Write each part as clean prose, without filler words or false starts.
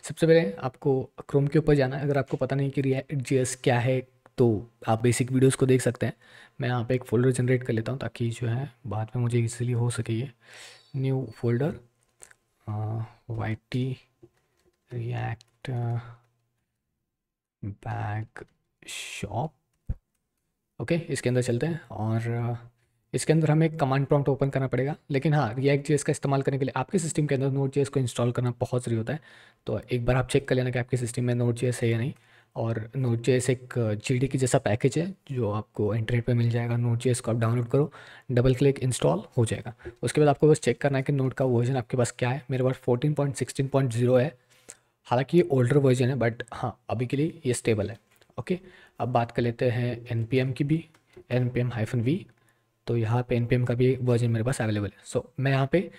सबसे पहले आपको क्रोम के ऊपर जाना है। अगर आपको पता नहीं कि रिएक्ट जेएस क्या है तो आप बेसिक वीडियोस को देख सकते हैं। मैं यहाँ पे एक फ़ोल्डर जनरेट कर लेता हूँ ताकि जो है बाद में मुझे इजीली हो सके। ये new folder Y T React back shop. Okay, इसके अंदर चलते हैं और इसके अंदर हमें एक कमांड प्रॉम्प्ट ओपन करना पड़ेगा। लेकिन हाँ, रिएक्ट जेएस का इस्तेमाल करने के लिए आपके सिस्टम के अंदर नोड जेएस को इंस्टॉल करना बहुत ज़रूरी होता है। तो एक बार आप चेक कर लेना कि आपके सिस्टम में नोड जेएस है या नहीं। और नोड जेएस एक जीडी की जैसा पैकेज है जो आपको इंटरनेट पे मिल जाएगा। नोड जेएस को आप डाउनलोड करो, डबल क्लिक, इंस्टॉल हो जाएगा। उसके बाद आपको बस चेक करना है कि नोड का वर्जन आपके पास क्या है। मेरे पास 14.16.0 है। हालांकि ये ओल्डर वर्जन है बट हाँ, अभी के लिए ये स्टेबल है। ओके, अब बात कर लेते हैं npm की भी, npm-v। तो यहाँ पे npm का भी वर्जन मेरे पास अवेलेबल है। सो मैं यहाँ पे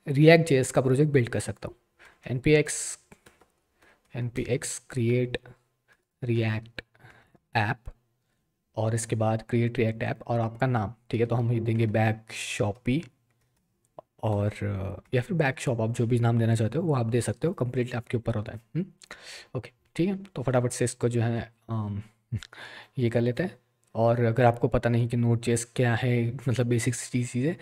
रिएक्ट जेएस का प्रोजेक्ट बिल्ड कर सकता हूँ। npx क्रिएट रिएक्ट ऐप और इसके बाद क्रिएट रिएक्ट ऐप और आपका नाम, ठीक है। तो हम ये देंगे बैक शॉपी और या फिर बैक शॉप, आप जो भी नाम देना चाहते हो वो आप दे सकते हो, कंप्लीटली आपके ऊपर होता है। ओके, ठीक है। तो फटाफट से इसको जो है ये कर लेते हैं। और अगर आपको पता नहीं कि नोड जेएस क्या है, मतलब बेसिक चीज़ें,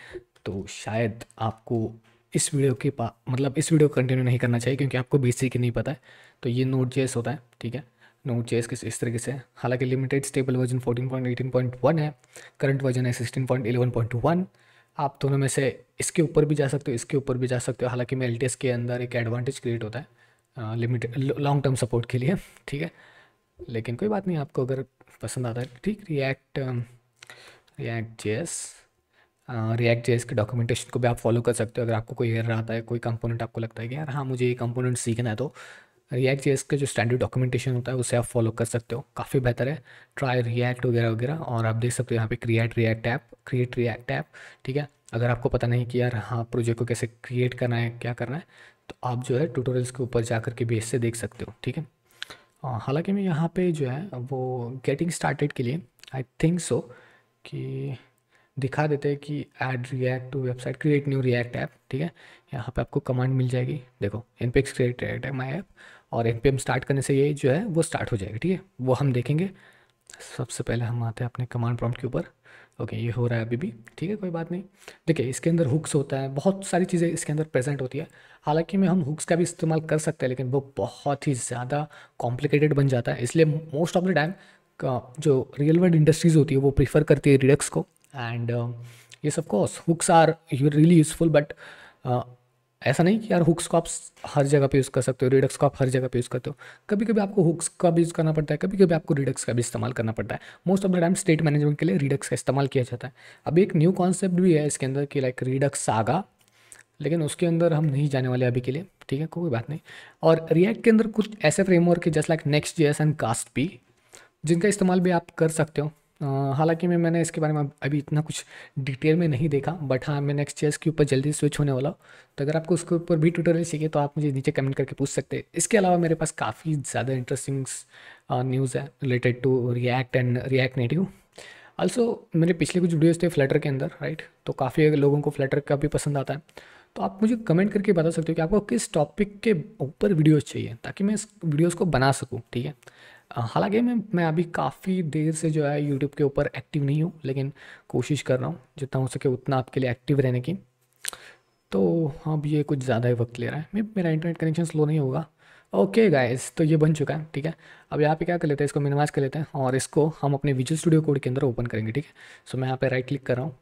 तो शायद आपको इस वीडियो के मतलब इस वीडियो को कंटिन्यू नहीं करना चाहिए क्योंकि आपको बेसिक ही नहीं पता है। तो ये नोड जेएस होता है, ठीक है। नोड जेएस किस इस तरीके से है। हालांकि लिमिटेड स्टेबल वर्जन 14.18.1 है, करंट वर्जन है 16.11.1। आप दोनों में से इसके ऊपर भी जा सकते हो, इसके ऊपर भी जा सकते हो। हालांकि में एलटीएस के अंदर एक एडवांटेज क्रिएट होता है लिमिटेड लॉन्ग टर्म सपोर्ट के लिए, ठीक है। लेकिन कोई बात नहीं, आपको अगर पसंद आता है ठीक। रिएक्ट जेएस, रिएक्ट जेएस के डॉक्यूमेंटेशन को भी आप फॉलो कर सकते हो। अगर आपको कोई एरर आता है, कोई कंपोनेंट आपको लगता है कि यार हाँ मुझे ये कंपोनेंट सीखना है, तो रिएक्ट जेएस का जो स्टैंडर्ड डॉक्यूमेंटेशन होता है उसे आप फॉलो कर सकते हो, काफ़ी बेहतर है। ट्राई रिएक्ट वगैरह वगैरह। और आप देख सकते हो यहाँ पे क्रिएट रिएक्ट ऐप, ठीक है। अगर आपको पता नहीं कि यार हाँ प्रोजेक्ट को कैसे क्रिएट करना है, क्या करना है, तो आप जो है ट्यूटोरियल्स के ऊपर जा करके भी इससे देख सकते हो, ठीक है। हालांकि मैं यहाँ पे जो है वो गेटिंग स्टार्टेड के लिए आई थिंक सो कि दिखा देते हैं कि add React to website, create new React app, ठीक है। यहाँ पे आपको कमांड मिल जाएगी, देखो npx create react my app, और npm स्टार्ट करने से ये जो है वो स्टार्ट हो जाएगा, ठीक है। वो हम देखेंगे। सबसे पहले हम आते हैं अपने कमांड प्रॉम्प्ट के ऊपर। ओके, ये हो रहा है अभी भी, ठीक है, कोई बात नहीं। देखिए इसके अंदर हुक्स होता है, बहुत सारी चीज़ें इसके अंदर प्रेजेंट होती है। हालांकि में हम हुक्स का भी इस्तेमाल कर सकते हैं लेकिन वो बहुत ही ज़्यादा कॉम्प्लिकेटेड बन जाता है। इसलिए मोस्ट ऑफ द टाइम का जो रियल वर्ल्ड इंडस्ट्रीज़ होती है वो प्रीफर करती है रिडक्स को। एंड ये सब course hooks are really useful, but ऐसा नहीं कि यार हुक्स को आप हर जगह पे यूज़ कर सकते हो, रिडक्स को आप हर जगह पे यूज़ करते हो। कभी कभी आपको हुक्स का भी यूज़ करना पड़ता है, कभी कभी आपको रिडक्स का भी इस्तेमाल करना पड़ता है। Most of the time state management के लिए रिडक्स का इस्तेमाल किया जाता है। अभी एक न्यू कॉन्सेप्ट भी है इसके अंदर कि लाइक रिडक्स सागा, लेकिन उसके अंदर हम नहीं जाने वाले अभी के लिए, ठीक है, कोई बात नहीं। और रिएक्ट के अंदर कुछ ऐसे फ्रेमवर्क है just like Next JS and Gatsby, जिनका इस्तेमाल भी आप कर सकते हो। हालांकि मैंने इसके बारे में अभी इतना कुछ डिटेल में नहीं देखा, बट हाँ मैं नेक्स्ट चेस के ऊपर जल्दी स्विच होने वाला हूँ। तो अगर आपको उसके ऊपर भी ट्यूटोरियल चाहिए तो आप मुझे नीचे कमेंट करके पूछ सकते हैं। इसके अलावा मेरे पास काफ़ी ज़्यादा इंटरेस्टिंग न्यूज़ है related to React and React Native. Also मेरे पिछले कुछ वीडियोज़ थे फ्लटर के अंदर, राइट। तो काफ़ी लोगों को फ्लटर का भी पसंद आता है। तो आप मुझे कमेंट करके बता सकते हो कि आपको किस टॉपिक के ऊपर वीडियोज़ चाहिए ताकि मैं इस वीडियोज़ को बना सकूँ, ठीक है। हालांकि मैं अभी काफ़ी देर से जो है यूट्यूब के ऊपर एक्टिव नहीं हूँ, लेकिन कोशिश कर रहा हूँ जितना हो सके उतना आपके लिए एक्टिव रहने की। तो अब ये कुछ ज़्यादा ही वक्त ले रहा है, मेरा इंटरनेट कनेक्शन स्लो नहीं होगा। ओके गाइस, तो ये बन चुका है, ठीक है। अब यहाँ पे क्या कर लेते हैं, इसको मिनिमाइज कर लेते हैं और इसको हम अपने विजुअल स्टूडियो कोड के अंदर ओपन करेंगे, ठीक है। सो मैं यहाँ पे राइट क्लिक कर रहा हूँ,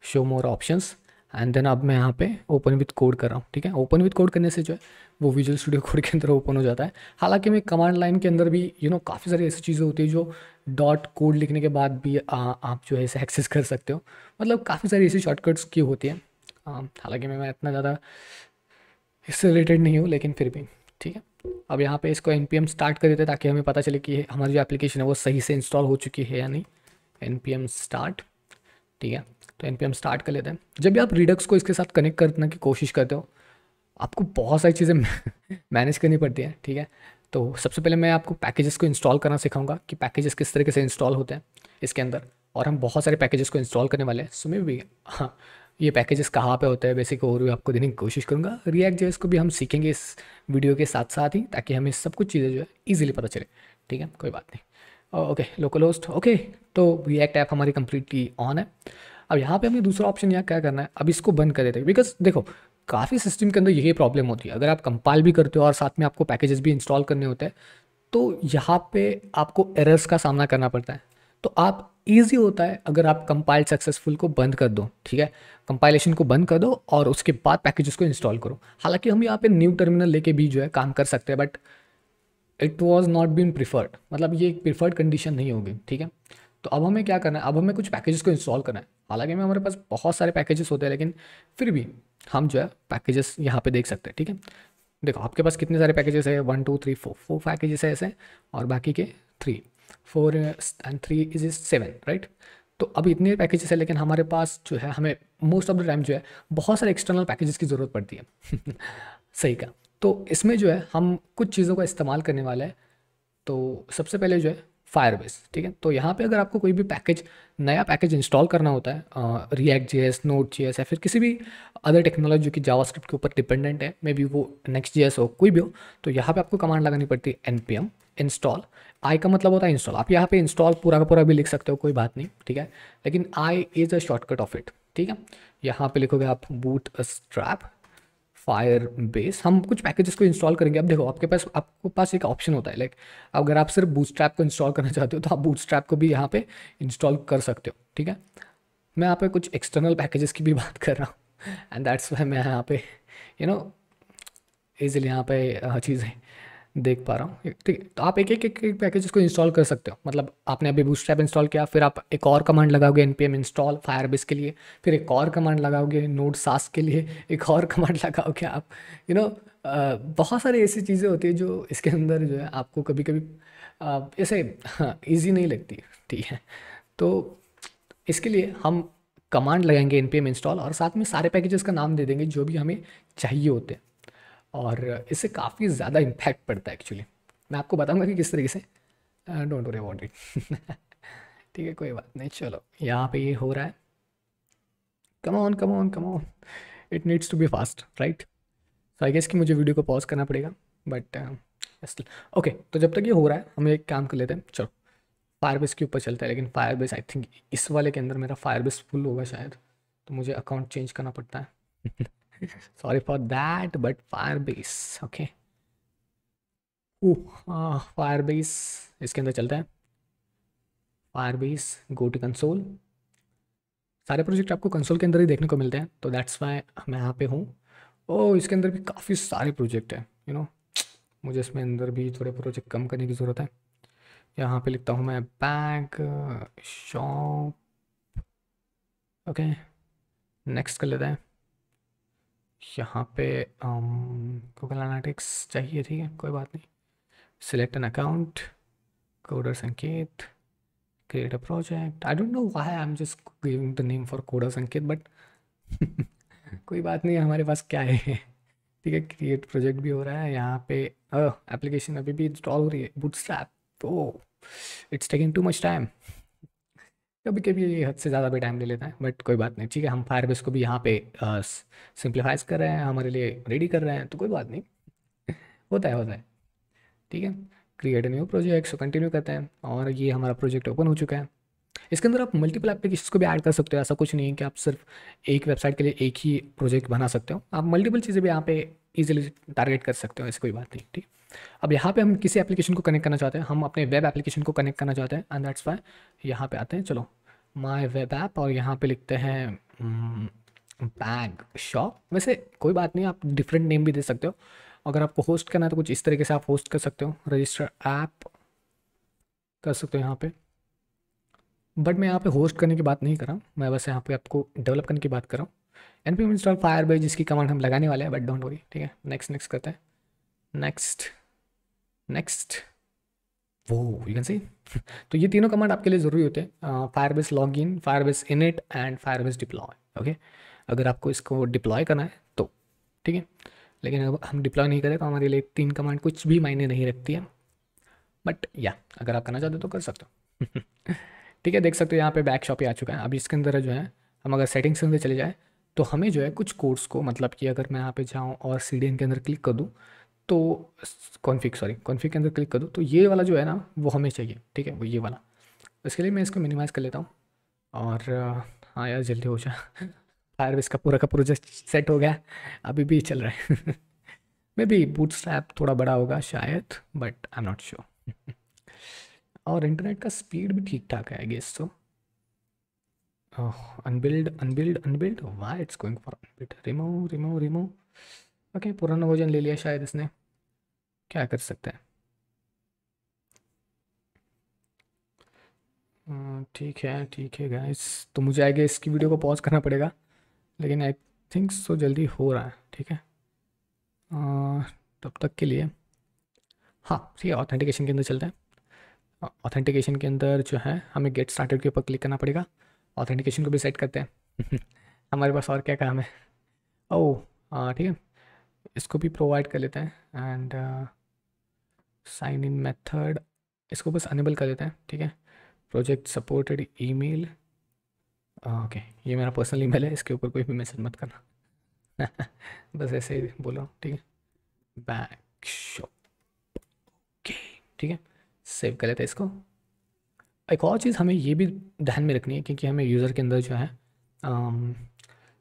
show more options, and then अब मैं यहाँ पे ओपन विद कोड कर रहा हूँ, ठीक है। ओपन विद कोड करने से जो है वो विजुअल स्टूडियो कोड के अंदर ओपन हो जाता है। हालांकि मैं कमांड लाइन के अंदर भी काफ़ी सारी ऐसी चीज़ें होती है जो डॉट कोड लिखने के बाद भी आप जो है इसे एक्सेस कर सकते हो। मतलब काफ़ी सारी ऐसी शॉर्टकट्स की होती है। हालांकि मैं इतना ज़्यादा इससे रिलेटेड नहीं हूँ, लेकिन फिर भी ठीक है। अब यहाँ पे इसको npm स्टार्ट कर देते हैं ताकि हमें पता चले कि हमारी जो एप्लीकेशन है वो सही से इंस्टॉल हो चुकी है या नहीं। npm स्टार्ट, ठीक है। तो npm स्टार्ट कर लेते हैं। जब भी आप रिडक्स को इसके साथ कनेक्ट करने की कोशिश करते हो आपको बहुत सारी चीज़ें मैनेज करनी पड़ती है, ठीक है। तो सबसे पहले मैं आपको पैकेजेस को इंस्टॉल करना सिखाऊंगा कि पैकेजेस किस तरीके से इंस्टॉल होते हैं इसके अंदर। और हम बहुत सारे पैकेजेस को इंस्टॉल करने वाले हैं, सो मे भी हाँ ये पैकेजेस कहाँ पे होते हैं बेसिक ओवरव्यू आपको देने की कोशिश करूँगा। रिएक्ट जेएस को भी हम सीखेंगे इस वीडियो के साथ साथ ही, ताकि हमें सब कुछ चीज़ें जो है ईजिली पता चले। ठीक है, कोई बात नहीं। Okay, local host, okay. तो रिएक्ट ऐप हमारी कंप्लीटली ऑन है। अब यहाँ पे हमें दूसरा ऑप्शन यहाँ क्या करना है, अब इसको बंद कर देते हैं, बिकॉज देखो काफ़ी सिस्टम के अंदर यही प्रॉब्लम होती है। अगर आप कंपाइल भी करते हो और साथ में आपको पैकेजेस भी इंस्टॉल करने होते हैं, तो यहाँ पे आपको एरर्स का सामना करना पड़ता है। तो आप ईजी होता है अगर आप कंपाइल सक्सेसफुल को बंद कर दो, ठीक है, कंपाइलेशन को बंद कर दो और उसके बाद पैकेजेस को इंस्टॉल करो। हालांकि हम यहाँ पे न्यू टर्मिनल लेके भी जो है काम कर सकते हैं, but it was not been preferred, मतलब ये एक प्रिफर्ड कंडीशन नहीं होगी। ठीक है, तो अब हमें क्या करना है, अब हमें कुछ पैकेजेस को इंस्टॉल करना है। हालांकि में हमारे पास बहुत सारे पैकेजेस होते हैं, लेकिन फिर भी हम जो है पैकेजेस यहाँ पे देख सकते हैं। ठीक है, देखो आपके पास कितने सारे पैकेजेस है, 1 2 3 4 4 पैकेजेस है ऐसे, और बाकी के 3 4 एंड 3 इज 7, राइट। तो अभी इतने पैकेजेस है, लेकिन हमारे पास जो है हमें मोस्ट ऑफ द टाइम जो है बहुत सारे एक्सटर्नल पैकेजेस की ज़रूरत पड़ती है। सही का। तो इसमें जो है हम कुछ चीज़ों का इस्तेमाल करने वाले हैं। तो सबसे पहले जो है फायरबेस, ठीक है। तो यहाँ पे अगर आपको कोई भी पैकेज, नया पैकेज इंस्टॉल करना होता है, रिएक्ट जेएस, नोड जेएस, या फिर किसी भी अदर टेक्नोलॉजी जो कि जावास्क्रिप्ट के ऊपर डिपेंडेंट है, मे बी वो नेक्स्ट जेएस हो, कोई भी हो, तो यहाँ पे आपको कमांड लगानी पड़ती है npm इंस्टॉल। आई का मतलब होता है इंस्टॉल। आप यहाँ पे इंस्टॉल पूरा का पूरा भी लिख सकते हो, कोई बात नहीं, ठीक है, लेकिन I is a shortcut of it. ठीक है, यहाँ पे लिखोगे आप बूट स्ट्रैप फायर बेस। हम कुछ पैकेजेस को इंस्टॉल करेंगे। अब देखो आपके पास एक ऑप्शन होता है, लाइक अगर आप सिर्फ बूटस्ट्रैप को इंस्टॉल करना चाहते हो तो आप बूटस्ट्रैप को भी यहाँ पे इंस्टॉल कर सकते हो। ठीक है, मैं यहाँ पे कुछ एक्सटर्नल पैकेजेस की भी बात कर रहा हूँ, एंड दैट्स वाई मैं यहाँ पे यू नो ईजिली यहाँ पे चीज़ें देख पा रहा हूँ। ठीक है, तो आप एक पैकेजेस को इंस्टॉल कर सकते हो। मतलब आपने अभी बूटस्ट्रैप इंस्टॉल किया, फिर आप एक और कमांड लगाओगे npm इंस्टॉल फायरबेस के लिए, फिर एक और कमांड लगाओगे नोड सास के लिए, एक और कमांड लगाओगे आप, यू नो बहुत सारी ऐसी चीज़ें होती है जो इसके अंदर जो है आपको कभी कभी ऐसे ईजी नहीं लगती। ठीक है, तो इसके लिए हम कमांड लगाएंगे npm इंस्टॉल, और साथ में सारे पैकेजेस का नाम दे देंगे जो भी हमें चाहिए होते हैं, और इससे काफ़ी ज़्यादा इम्पैक्ट पड़ता है एक्चुअली। मैं आपको बताऊंगा कि किस तरीके से। Don't worry about it. ठीक है, कोई बात नहीं। चलो यहाँ पे ये हो रहा है। Come on come on come on, it needs to be fast, right. So I guess कि मुझे वीडियो को पॉज करना पड़ेगा, बट ओके। तो जब तक ये हो रहा है हम एक काम कर लेते हैं। चलो फायरबेस के ऊपर चलता है, लेकिन फायरबेस आई थिंक इस वाले के अंदर मेरा फायरबेस फुल होगा शायद, तो मुझे अकाउंट चेंज करना पड़ता है। Sorry for that, but Firebase okay. Firebase इसके अंदर चलता है। Firebase, go to console. सारे प्रोजेक्ट आपको कंसोल के अंदर ही देखने को मिलते हैं, तो दैट्स वाई मैं यहाँ पे हूँ। ओ इसके अंदर भी काफ़ी सारे प्रोजेक्ट हैं, मुझे इसमें अंदर भी थोड़े प्रोजेक्ट कम करने की ज़रूरत है। यहाँ पे लिखता हूँ मैं बैंक शॉप, ओके। नेक्स्ट कर लेते हैं। यहाँ पे गूगल एनालिटिक्स चाहिए, ठीक है, कोई बात नहीं। सिलेक्ट एन अकाउंट, कोडर संकेत, create a project. I don't know why I'm just giving the name for coder संकेत, but कोई बात नहीं, हमारे पास क्या है। ठीक है, क्रिएट प्रोजेक्ट भी हो रहा है यहाँ पे। एप्लीकेशन अभी भी इंस्टॉल हो रही है, bootstrap. Oh it's taking to much time. कभी कभी ये हद से ज़्यादा भी टाइम ले लेता है, बट कोई बात नहीं। ठीक है, हम फायरबेस को भी यहाँ पे सिंप्लीफाइज कर रहे हैं, हमारे लिए रेडी कर रहे हैं, तो कोई बात नहीं। होता है। ठीक है, create new project, so continue करते हैं, और ये हमारा प्रोजेक्ट ओपन हो चुका है। इसके अंदर आप मल्टीपल एप्लीकेशंस को भी ऐड कर सकते हो। ऐसा कुछ नहीं है कि आप सिर्फ एक वेबसाइट के लिए एक ही प्रोजेक्ट बना सकते हो, आप मल्टीपल चीज़ें भी यहाँ पे इजीली टारगेट कर सकते हो, ऐसी कोई बात नहीं। ठीक, अब यहाँ पे हम किसी एप्लीकेशन को कनेक्ट करना चाहते हैं, हम अपने वेब एप्लीकेशन को कनेक्ट करना चाहते हैं, एंड दैट्स वाई यहाँ पे आते हैं। चलो माय वेब ऐप, और यहाँ पे लिखते हैं बैग शॉप। वैसे कोई बात नहीं, आप डिफरेंट नेम भी दे सकते हो। अगर आपको होस्ट करना है तो कुछ इस तरीके से आप होस्ट कर सकते हो, रजिस्टर ऐप कर सकते हो यहाँ पे। बट मैं यहाँ पे होस्ट करने की बात नहीं कर रहा हूँ, मैं बस यहाँ पे आपको डेवलप करने की बात कर रहा हूँ। npm इंस्टॉल फायरबेस जिसकी कमांड हम लगाने वाले हैं, बट डोंट वरी। ठीक है, नेक्स्ट करते हैं। नेक्स्ट वो यू कैन सी। तो ये तीनों कमांड आपके लिए ज़रूरी होते हैं, Firebase log in, Firebase init and Firebase deploy. Okay, अगर आपको इसको डिप्लॉय करना है तो ठीक है, लेकिन अगर हम डिप्लॉय नहीं करें तो हमारे लिए तीन कमांड कुछ भी मायने नहीं रखती है, बट या अगर आप करना चाहते हो तो कर सकते हो। ठीक है, देख सकते हो यहाँ पे बैक शॉप ही आ चुका है। अब इसके अंदर जो है हम अगर सेटिंग्स के अंदर चले जाए, तो हमें जो है कुछ कोड्स को, मतलब कि अगर मैं यहाँ पे जाऊँ और CDN के अंदर क्लिक कर दूँ तो कॉन्फ़िग के अंदर क्लिक कर दूँ तो ये वाला जो है ना वो हमें चाहिए, ठीक है, वो ये वाला। इसके लिए मैं इसको मिनिमाइज़ कर लेता हूँ और हाँ यार जल्दी हो जाए। फायरबेस का पूरा प्रोजेक्ट सेट हो गया, अभी भी चल रहा है। मे बी बूटस्ट्रैप थोड़ा बड़ा होगा शायद, but I am not sure. और इंटरनेट का स्पीड भी ठीक ठाक है आई गेस। तो unbilled why it's going for unbilled, remove. Okay, पुराना वर्जन ले लिया शायद इसने, क्या कर सकते हैं। ठीक है गाइस, तो मुझे आगे इसकी वीडियो को पॉज करना पड़ेगा, लेकिन आई थिंक सो जल्दी हो रहा है, ठीक है। तब तक के लिए हाँ ठीक है, ऑथेंटिकेशन के अंदर चलते हैं। ऑथेंटिकेशन के अंदर जो है हमें गेट स्टार्टेड के ऊपर क्लिक करना पड़ेगा। ऑथेंटिकेशन को भी सेट करते हैं। हमारे पास और क्या काम है। ओह हाँ ठीक है, इसको भी प्रोवाइड कर लेते हैं। एंड साइन इन मेथड, इसको बस अनेबल कर लेते हैं, ठीक है। प्रोजेक्ट सपोर्टेड ईमेल, ओके, ये मेरा पर्सनल ईमेल है, इसके ऊपर कोई भी मैसेज मत करना। बस ऐसे ही बोलो, ठीक है। बैक शॉप, ओके, ठीक है, सेव कर लेते हैं इसको। एक और चीज़ हमें ये भी ध्यान में रखनी है, क्योंकि हमें यूज़र के अंदर जो है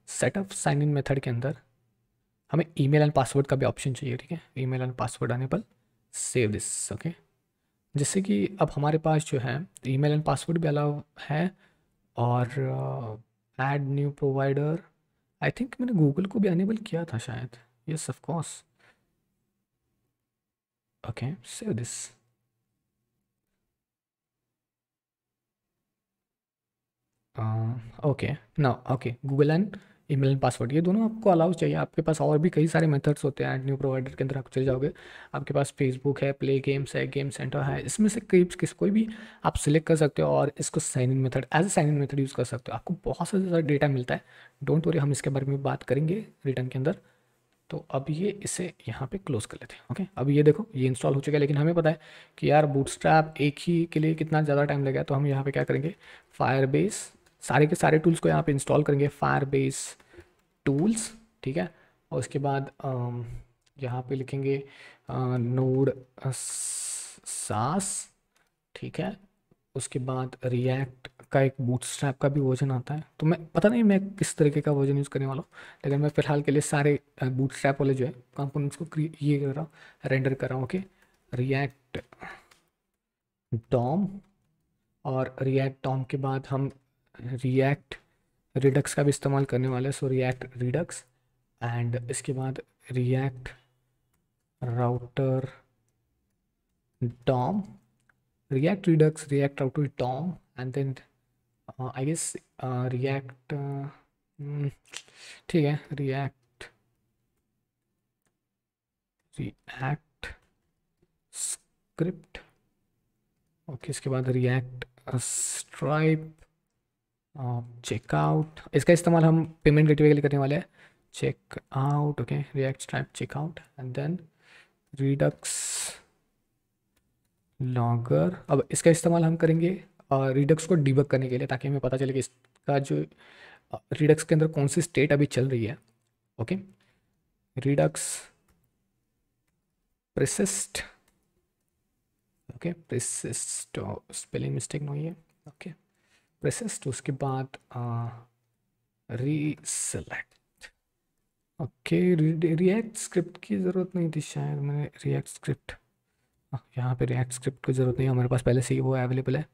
सेटअप साइन इन मेथड के अंदर हमें ईमेल एंड पासवर्ड का भी ऑप्शन चाहिए, ठीक है। Email and password enable, save this, okay. जिससे कि अब हमारे पास जो है ईमेल एंड पासवर्ड भी अलाउ है। और add new provider, I think मैंने गूगल को भी अनेबल किया था शायद, yes of course. Okay, save this. Okay ना, okay, Google and email and password ये दोनों आपको अलाउ चाहिए। आपके पास और भी कई सारे मेथड्स होते हैं, ऐड न्यू प्रोवाइडर के अंदर आप चले जाओगे, आपके पास फेसबुक है, प्ले गेम्स है, गेम सेंटर है, इसमें से कोई भी आप सिलेक्ट कर सकते हो और इसको sign in method, as a sign in method use कर सकते हो। आपको बहुत सा ज़्यादा डेटा मिलता है, डोंट वरी, हम इसके बारे में बात करेंगे रिटर्न के अंदर। तो अब ये इसे यहाँ पे क्लोज कर लेते हैं, ओके। अब ये देखो ये इंस्टॉल हो चुका है, लेकिन हमें पता है कि यार बूटस्ट्रैप एक ही के लिए कितना ज़्यादा टाइम लगेगा। तो हम यहाँ पे क्या करेंगे, फायरबेस सारे के सारे टूल्स को यहाँ पे इंस्टॉल करेंगे, फायरबेस टूल्स, ठीक है। और उसके बाद यहाँ पे लिखेंगे नोड सास, ठीक है। उसके बाद रिएक्ट का एक बूटस्ट्रैप का भी वर्जन आता है, तो मैं पता नहीं मैं किस तरीके का वर्जन यूज़ करने वाला हूँ, लेकिन मैं फ़िलहाल के लिए सारे बूटस्ट्रैप वाले जो है कंपोनेंट्स को ये कर रहा हूँ, रेंडर कर रहा हूँ, ओके। रिएक्ट डॉम, और रिएक्ट डॉम के बाद हम रिएक्ट रिडक्स का भी इस्तेमाल करने वाले हैं, सो रिएक्ट रिडक्स। एंड इसके बाद React router DOM, React Redux, React Router DOM, and then I guess React ठीक है, React Script, ओके। इसके बाद React Stripe चेकआउट, इसका इस्तेमाल हम पेमेंट गेटवे के लिए करने वाले हैं, checkout, okay. React Stripe checkout and then Redux logger. अब इसका इस्तेमाल हम करेंगे रिडक्स को डिबग करने के लिए, ताकि हमें पता चले कि इसका जो रिडक्स के अंदर कौन सी स्टेट अभी चल रही है, okay. Redux persist, okay, persist, spelling mistake नहीं है, ओके, प्रिसिस्ट। उसके बाद रीसेलेक्ट, ओके। रिएक्ट स्क्रिप्ट की ज़रूरत नहीं थी शायद, मैंने रिएक्ट स्क्रिप्ट, यहाँ पे रिएक्ट स्क्रिप्ट की ज़रूरत नहीं है, हमारे पास पहले से ही वो अवेलेबल है,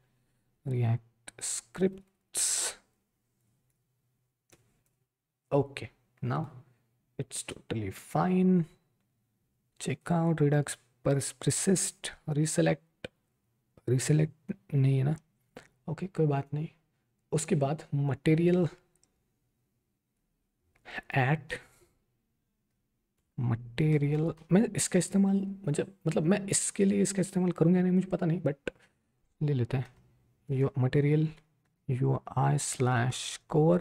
react scripts, okay, now it's totally fine. Check out redux persist, reselect नहीं है ना, ओके, कोई बात नहीं। उसके बाद मटेरियल ऐड, मटेरियल मैं इसका इस्तेमाल मतलब मैं इसके लिए इसका इस्तेमाल करूँगा नहीं मुझे पता नहीं, बट ले लेते हैं। You material UI/core,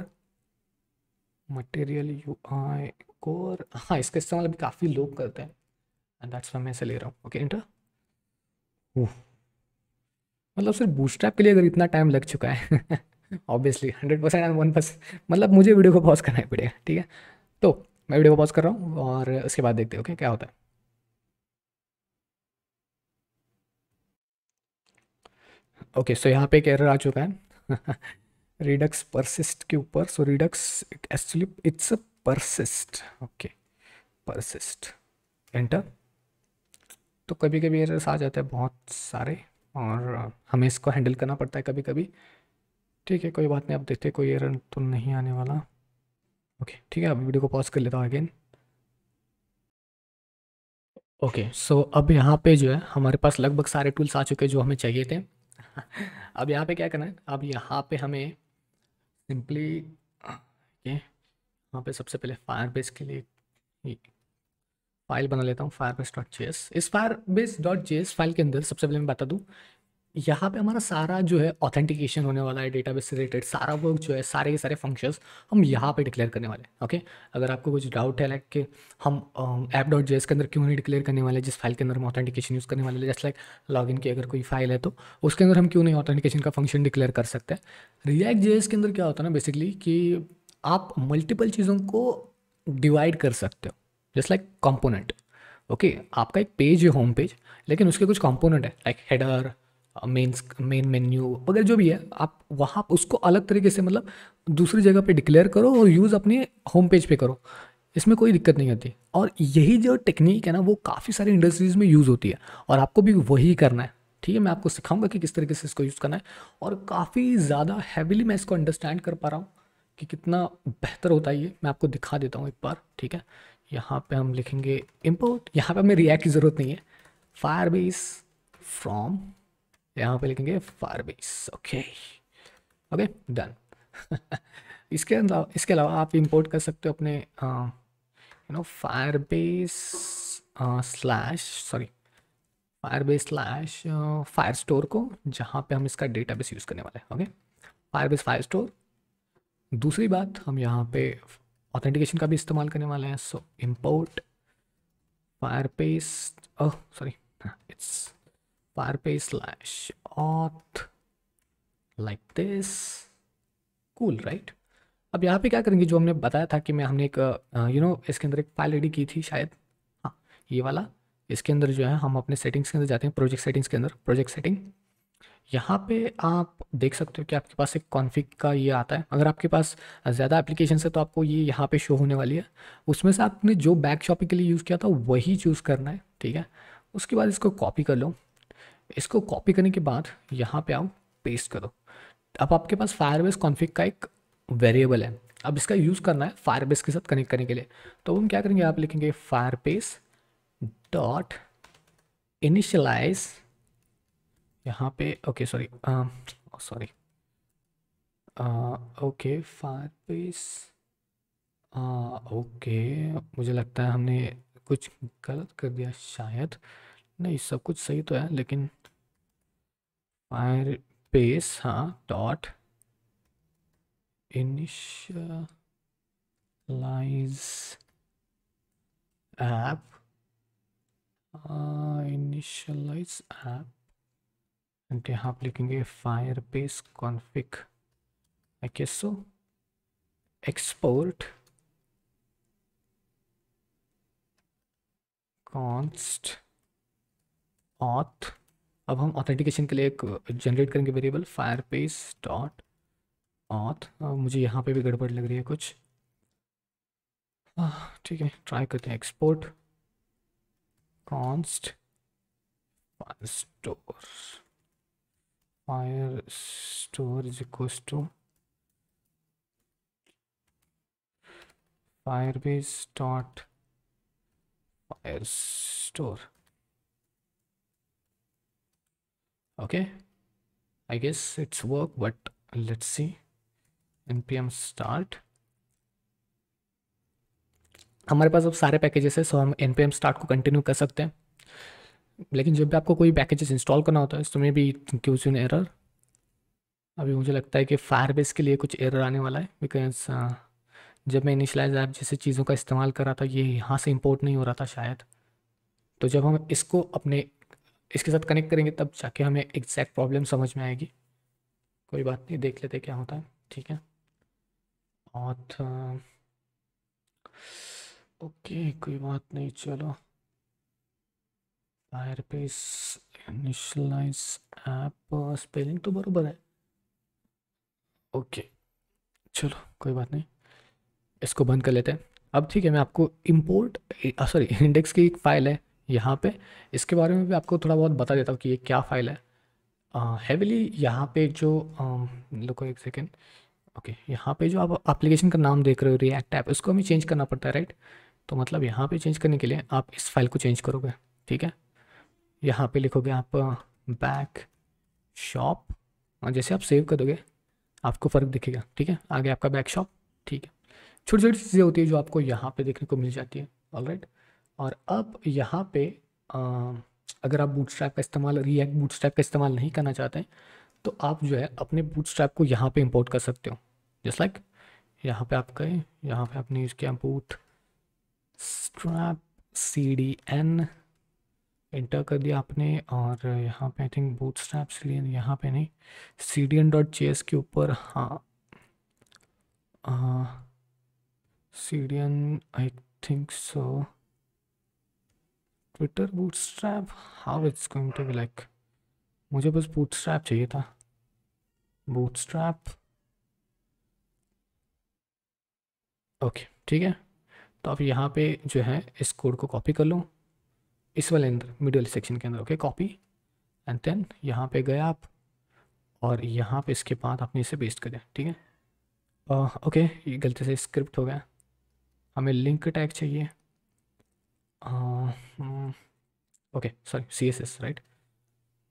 material UI core, हाँ इसका इस्तेमाल अभी काफ़ी लोग करते हैं, एंड दैट्स वाई मैं इसे ले रहा हूँ, ओके। इंटर, मतलब सिर्फ बूटस्ट्रैप के लिए अगर इतना टाइम लग चुका है ऑब्वियसली 100% एंड 1%, मतलब मुझे वीडियो को पॉज करना ही पड़ेगा, ठीक है। तो मैं वीडियो को पॉज कर रहा हूँ और उसके बाद देखते हैं ओके क्या होता है। ओके सो यहाँ पे एक एरर आ चुका है रिडक्स परसिस्ट के ऊपर। So Redux actually it's a persist, okay persist, enter. तो कभी कभी एरर्स आ जाते हैं बहुत सारे, और हमें इसको हैंडल करना पड़ता है कभी कभी। ठीक है कोई बात नहीं, अब देखते हैं कोई एरर तो नहीं आने वाला। ओके ठीक है, अब वीडियो को पॉज कर लेता हूँ अगेन। ओके सो अब यहाँ पे जो है हमारे पास लगभग सारे टूल्स आ चुके हैं जो हमें चाहिए थे अब यहाँ पे क्या करना है, अब यहाँ पे हमें सिंपली ये यहाँ पे सबसे पहले फायरबेस के लिए फाइल बना लेता हूँ, फायरबेस डॉट जे एस। इस Firebase dot J S file के अंदर सबसे पहले मैं बता दूँ, यहाँ पे हमारा सारा जो है ऑथेंटिकेशन होने वाला है, डेटाबेस से रिलेटेड सारा वर्क जो है, सारे के सारे फंक्शंस हम यहाँ पे डिक्लेयर करने वाले हैं। ओके अगर आपको कुछ डाउट है लाइक कि हम ऐप डॉट जेएस के अंदर क्यों नहीं डिक्लेयर करने वाले, जिस फाइल के अंदर हम ऑथेंटिकेशन यूज़ करने वाले, जस्ट लाइक लॉगिन की अगर कोई फाइल है तो उसके अंदर हम क्यों नहीं ऑथेंटिकेशन का फंक्शन डिक्लेयर कर सकते हैं। रिएक्ट जेएस के अंदर क्या होता है ना बेसिकली कि आप मल्टीपल चीज़ों को डिवाइड कर सकते हो, जस्ट लाइक कंपोनेंट। ओके आपका एक पेज है होम पेज, लेकिन उसके कुछ कंपोनेंट है लाइक हेडर, मेन मेन्यू वगैरह जो भी है, आप वहाँ उसको अलग तरीके से मतलब दूसरी जगह पे डिक्लेयर करो और यूज़ अपने होम पेज पे करो, इसमें कोई दिक्कत नहीं होती। और यही जो टेक्निक है ना वो काफ़ी सारी इंडस्ट्रीज़ में यूज़ होती है, और आपको भी वही करना है। ठीक है मैं आपको सिखाऊंगा कि किस तरीके से इसको यूज़ करना है, और काफ़ी ज़्यादा हैविली मैं इसको अंडरस्टैंड कर पा रहा हूँ कि कितना बेहतर होता है ये। मैं आपको दिखा देता हूँ एक बार, ठीक है। यहाँ पे हम लिखेंगे इम्पोर्ट, यहाँ पे हमें रिएक्ट की ज़रूरत नहीं है, फायरबेस फ्रॉम, यहाँ पे लिखेंगे फायरबेस। ओके ओके डन इसके अलावा आप इंपोर्ट कर सकते हो अपने Firebase slash sorry Firebase slash fire store को, जहाँ पे हम इसका डेटाबेस यूज़ करने वाले हैं। Okay Firebase fire store. दूसरी बात हम यहाँ पे ऑथेंटिकेशन का भी इस्तेमाल करने वाले हैं। सो import Firebase sorry it's Firebase slash auth like this, cool right. अब यहाँ पे क्या करेंगे, जो हमने बताया था कि हमने एक इसके अंदर एक फाइल रेडी की थी शायद, हाँ ये वाला। इसके अंदर जो है हम अपने सेटिंग्स के अंदर जाते हैं, प्रोजेक्ट सेटिंग्स के अंदर, प्रोजेक्ट सेटिंग। यहाँ पे आप देख सकते हो कि आपके पास एक कॉन्फ़िग का ये आता है। अगर आपके पास ज़्यादा एप्लीकेशन है तो आपको ये यहाँ पे शो होने वाली है, उसमें से आपने जो बैक शॉपिंग के लिए यूज़ किया था वही चूज़ करना है, ठीक है। उसके बाद इसको कॉपी कर लो, इसको कॉपी करने के बाद यहाँ पे आओ, पेस्ट करो। अब आपके पास फायरबेस कॉन्फ़िग का एक वेरिएबल है, अब इसका यूज़ करना है फायरबेस के साथ कनेक्ट करने के लिए। तो हम क्या करेंगे, आप लिखेंगे फायरबेस डॉट इनिशियलाइज, यहाँ पे okay sorry sorry okay Firebase okay, मुझे लगता है हमने कुछ गलत कर दिया शायद, नहीं सब कुछ सही तो है लेकिन फायरबेस हाँ dot initialize app, initialize app, and यहाँ आप लिखेंगे Firebase config, I guess so, export const auth. अब हम ऑथेंटिकेशन के लिए एक जनरेट करेंगे वेरिएबल फायरबेस डॉट ऑथ। मुझे यहाँ पे भी गड़बड़ लग रही है कुछ, ठीक है ट्राई करते हैं, export const fire store, fire store is equals to Firebase dot fire store. Okay I guess it's work but let's see, npm start। हमारे पास अब सारे पैकेजेस है, सो हम npm start को कंटिन्यू कर सकते हैं। लेकिन जब भी आपको कोई पैकेजेस इंस्टॉल करना होता है तो maybe cause in error. अभी मुझे लगता है कि फायरबेस के लिए कुछ एरर आने वाला है, बिकॉज जब मैं इनिशियलाइज ऐप जैसे चीज़ों का इस्तेमाल कर रहा था ये यहाँ से इंपोर्ट नहीं हो रहा था शायद। तो जब हम इसको अपने इसके साथ कनेक्ट करेंगे तब जाके हमें एग्जैक्ट प्रॉब्लम समझ में आएगी। कोई बात नहीं, देख लेते क्या होता है। ठीक है। ऑथ ओके, कोई बात नहीं, चलो। फायरबेस इनिशियलाइज ऐप, स्पेलिंग तो बरोबर है। ओके, चलो कोई बात नहीं, इसको बंद कर लेते हैं। अब ठीक है, मैं आपको इम्पोर्ट सॉरी इंडेक्स की एक फ़ाइल है यहाँ पे, इसके बारे में भी आपको थोड़ा बहुत बता देता हूँ कि ये क्या फ़ाइल है। हैविली यहाँ पे जो लोगों एक सेकेंड। ओके, यहाँ पे जो आप एप्लीकेशन का नाम देख रहे हो रिएक्ट ऐप, उसको हमें चेंज करना पड़ता है, राइट। तो मतलब यहाँ पे चेंज करने के लिए आप इस फाइल को चेंज करोगे। ठीक है। यहाँ पे लिखोगे आप बैक शॉप, और जैसे आप सेव कर दोगे आपको फ़र्क दिखेगा। ठीक है, आगे आपका बैक शॉप। ठीक है। छोटी छोटी चीज़ें होती है जो आपको यहाँ पे देखने को मिल जाती है। ऑलराइट। और अब यहाँ पे अ, अगर आप बूटस्ट्रैप का इस्तेमाल, रिएक्ट बूटस्ट्रैप का इस्तेमाल नहीं करना चाहते हैं, तो आप जो है अपने बूटस्ट्रैप को यहाँ पे इंपोर्ट कर सकते हो। जस्ट लाइक यहाँ पे आप गए, यहाँ पे आपने यूज़ किया बूट स्ट्रैप CDN, इंटर कर दिया आपने, और यहाँ पे आई थिंक बूटस्ट्रैप CDN, यहाँ पे नहीं, CDN.js के ऊपर, हाँ CDN I think so, Twitter bootstrap, how it's going to be like, मुझे बस बूटस्ट्रैप चाहिए था, बूटस्ट्रैप। ओके ठीक है। तो आप यहाँ पे जो है इस कोड को कॉपी कर लो, इस वाले अंदर मिडिल सेक्शन के अंदर। ओके, कॉपी, एंड देन यहाँ पे गए आप, और यहाँ पे इसके बाद आपने इसे पेस्ट कर दिया। ठीक है। ओके, ये गलती से स्क्रिप्ट हो गया, हमें लिंक टैग चाहिए। Okay sorry, CSS right,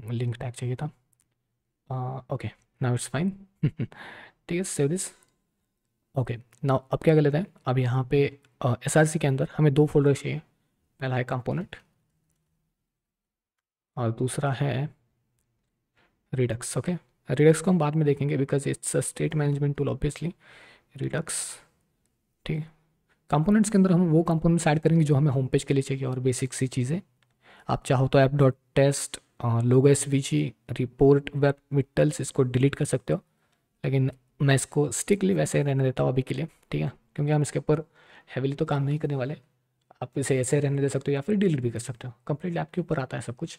link tag चाहिए था। Okay, now it's fine. ठीक है, सेव दिस। ओके, नाउ अब क्या कर लेते हैं, अब यहाँ पे SRC के अंदर हमें दो फोल्डर चाहिए। पहला है कंपोनेंट, और दूसरा है रिडक्स। ओके, रिडक्स को हम बाद में देखेंगे because it's a state management tool obviously, Redux. ठीक है। कंपोनेंट्स के अंदर हम वो कंपोनेंट्स ऐड करेंगे जो हमें होम पेज के लिए चाहिए, और बेसिक सी चीज़ें। आप चाहो तो ऐप डॉट टेस्ट, लोगो SVG, रिपोर्ट वेब विटल्स, इसको डिलीट कर सकते हो, लेकिन मैं इसको स्टिकली वैसे रहने देता हूँ अभी के लिए। ठीक है, क्योंकि हम इसके ऊपर हैविली तो काम नहीं करने वाले। आप इसे ऐसे रहने दे सकते हो या फिर डिलीट भी कर सकते हो, कंप्लीटली आपके ऊपर आता है सब कुछ।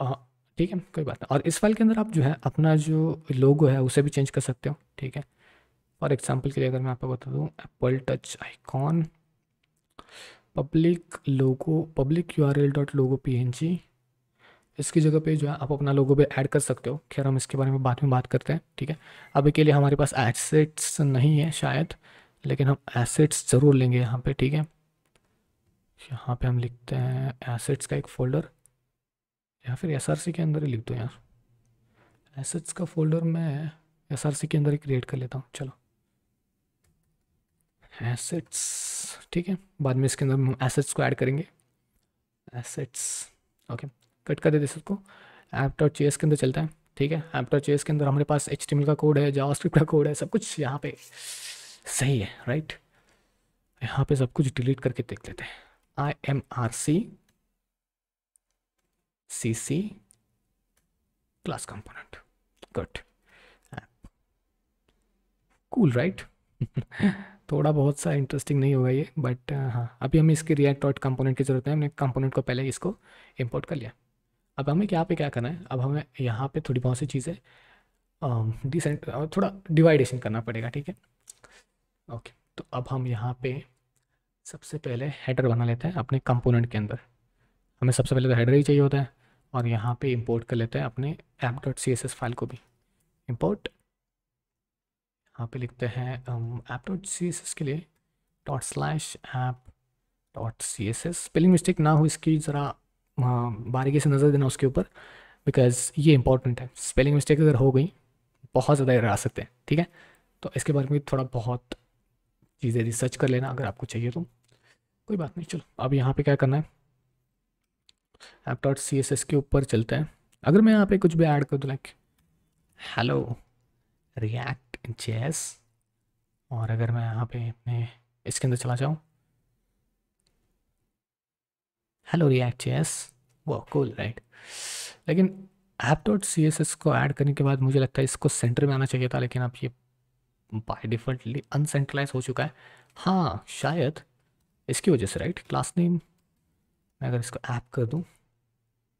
अ, ठीक है, कोई बात नहीं। और इस फाइल के अंदर आप जो है अपना जो लोगो है उसे भी चेंज कर सकते हो। ठीक है। फॉर एग्जाम्पल के लिए अगर मैं आपको बता दूँ, एप्पल टच आइकॉन, पब्लिक लोगो, पब्लिक URL.logo.png, इसकी जगह पे जो है आप अपना लोगो पे ऐड कर सकते हो। खैर हम इसके बारे में बाद में बात करते हैं। ठीक है, अभी के लिए हमारे पास एसेट्स नहीं है शायद, लेकिन हम एसेट्स ज़रूर लेंगे यहाँ पे। ठीक है, यहाँ पे हम लिखते हैं एसेट्स का एक फ़ोल्डर, या फिर SRC के अंदर ही लिख दो यार, एसेट्स का फ़ोल्डर मैं SRC के अंदर ही क्रिएट कर लेता हूँ। चलो, एसेट्स। ठीक है, बाद में इसके अंदर हम एसेट्स को ऐड करेंगे, एसेट्स। ओके, कट कर देते इसको। app.js के अंदर चलता है। ठीक है, app.js के अंदर हमारे पास HTML का कोड है, जावास्क्रिप्ट का कोड है, सब कुछ यहाँ पे सही है, राइट। यहाँ पे सब कुछ डिलीट करके देख लेते हैं। IMRC CC class component, good, cool right. थोड़ा बहुत सा इंटरेस्टिंग नहीं होगा ये, बट हाँ, अभी हमें इसके रिएक्ट डॉट कंपोनेंट की ज़रूरत है। हमने कंपोनेंट को पहले इसको इंपोर्ट कर लिया। अब हमें क्या पे क्या करना है, अब हमें यहाँ पे थोड़ी बहुत सी चीज़ें डिसेंट, थोड़ा डिवाइडेशन करना पड़ेगा। ठीक है। ओके, तो अब हम यहाँ पे सबसे पहले हेडर बना लेते हैं अपने कंपोनेंट के अंदर। हमें सबसे पहले तो हेडर ही चाहिए होता है, और यहाँ पे इंपोर्ट कर लेते हैं अपने app.css फाइल को भी। इंपोर्ट, यहाँ पे लिखते हैं app.css के लिए ./app.css, स्पेलिंग मिस्टेक ना हो इसकी ज़रा बारीकी से नज़र देना उसके ऊपर, बिकॉज ये इंपॉर्टेंट है। स्पेलिंग मिस्टेक अगर हो गई बहुत ज़्यादा एरर आ सकते हैं। ठीक है, तो इसके बारे में थोड़ा बहुत चीज़ें रिसर्च कर लेना अगर आपको चाहिए तो। कोई बात नहीं, चलो अब यहाँ पे क्या करना है, app.css के ऊपर चलते हैं। अगर मैं यहाँ पे कुछ भी ऐड कर दूँ लाइक हेलो रिएक्ट जेएस, और अगर मैं यहाँ पे अपने इसके अंदर चला जाऊँ, हेलो रिएक्ट जेएस, वो कूल राइट, लेकिन app dot C S S को ऐड करने के बाद मुझे लगता है इसको सेंटर में आना चाहिए था, लेकिन अब ये बाय डिफ़ॉल्टली अनसेंट्रलाइज हो चुका है। हाँ शायद इसकी वजह से, राइट। क्लास नेम मैं अगर इसको ऐप कर दूँ,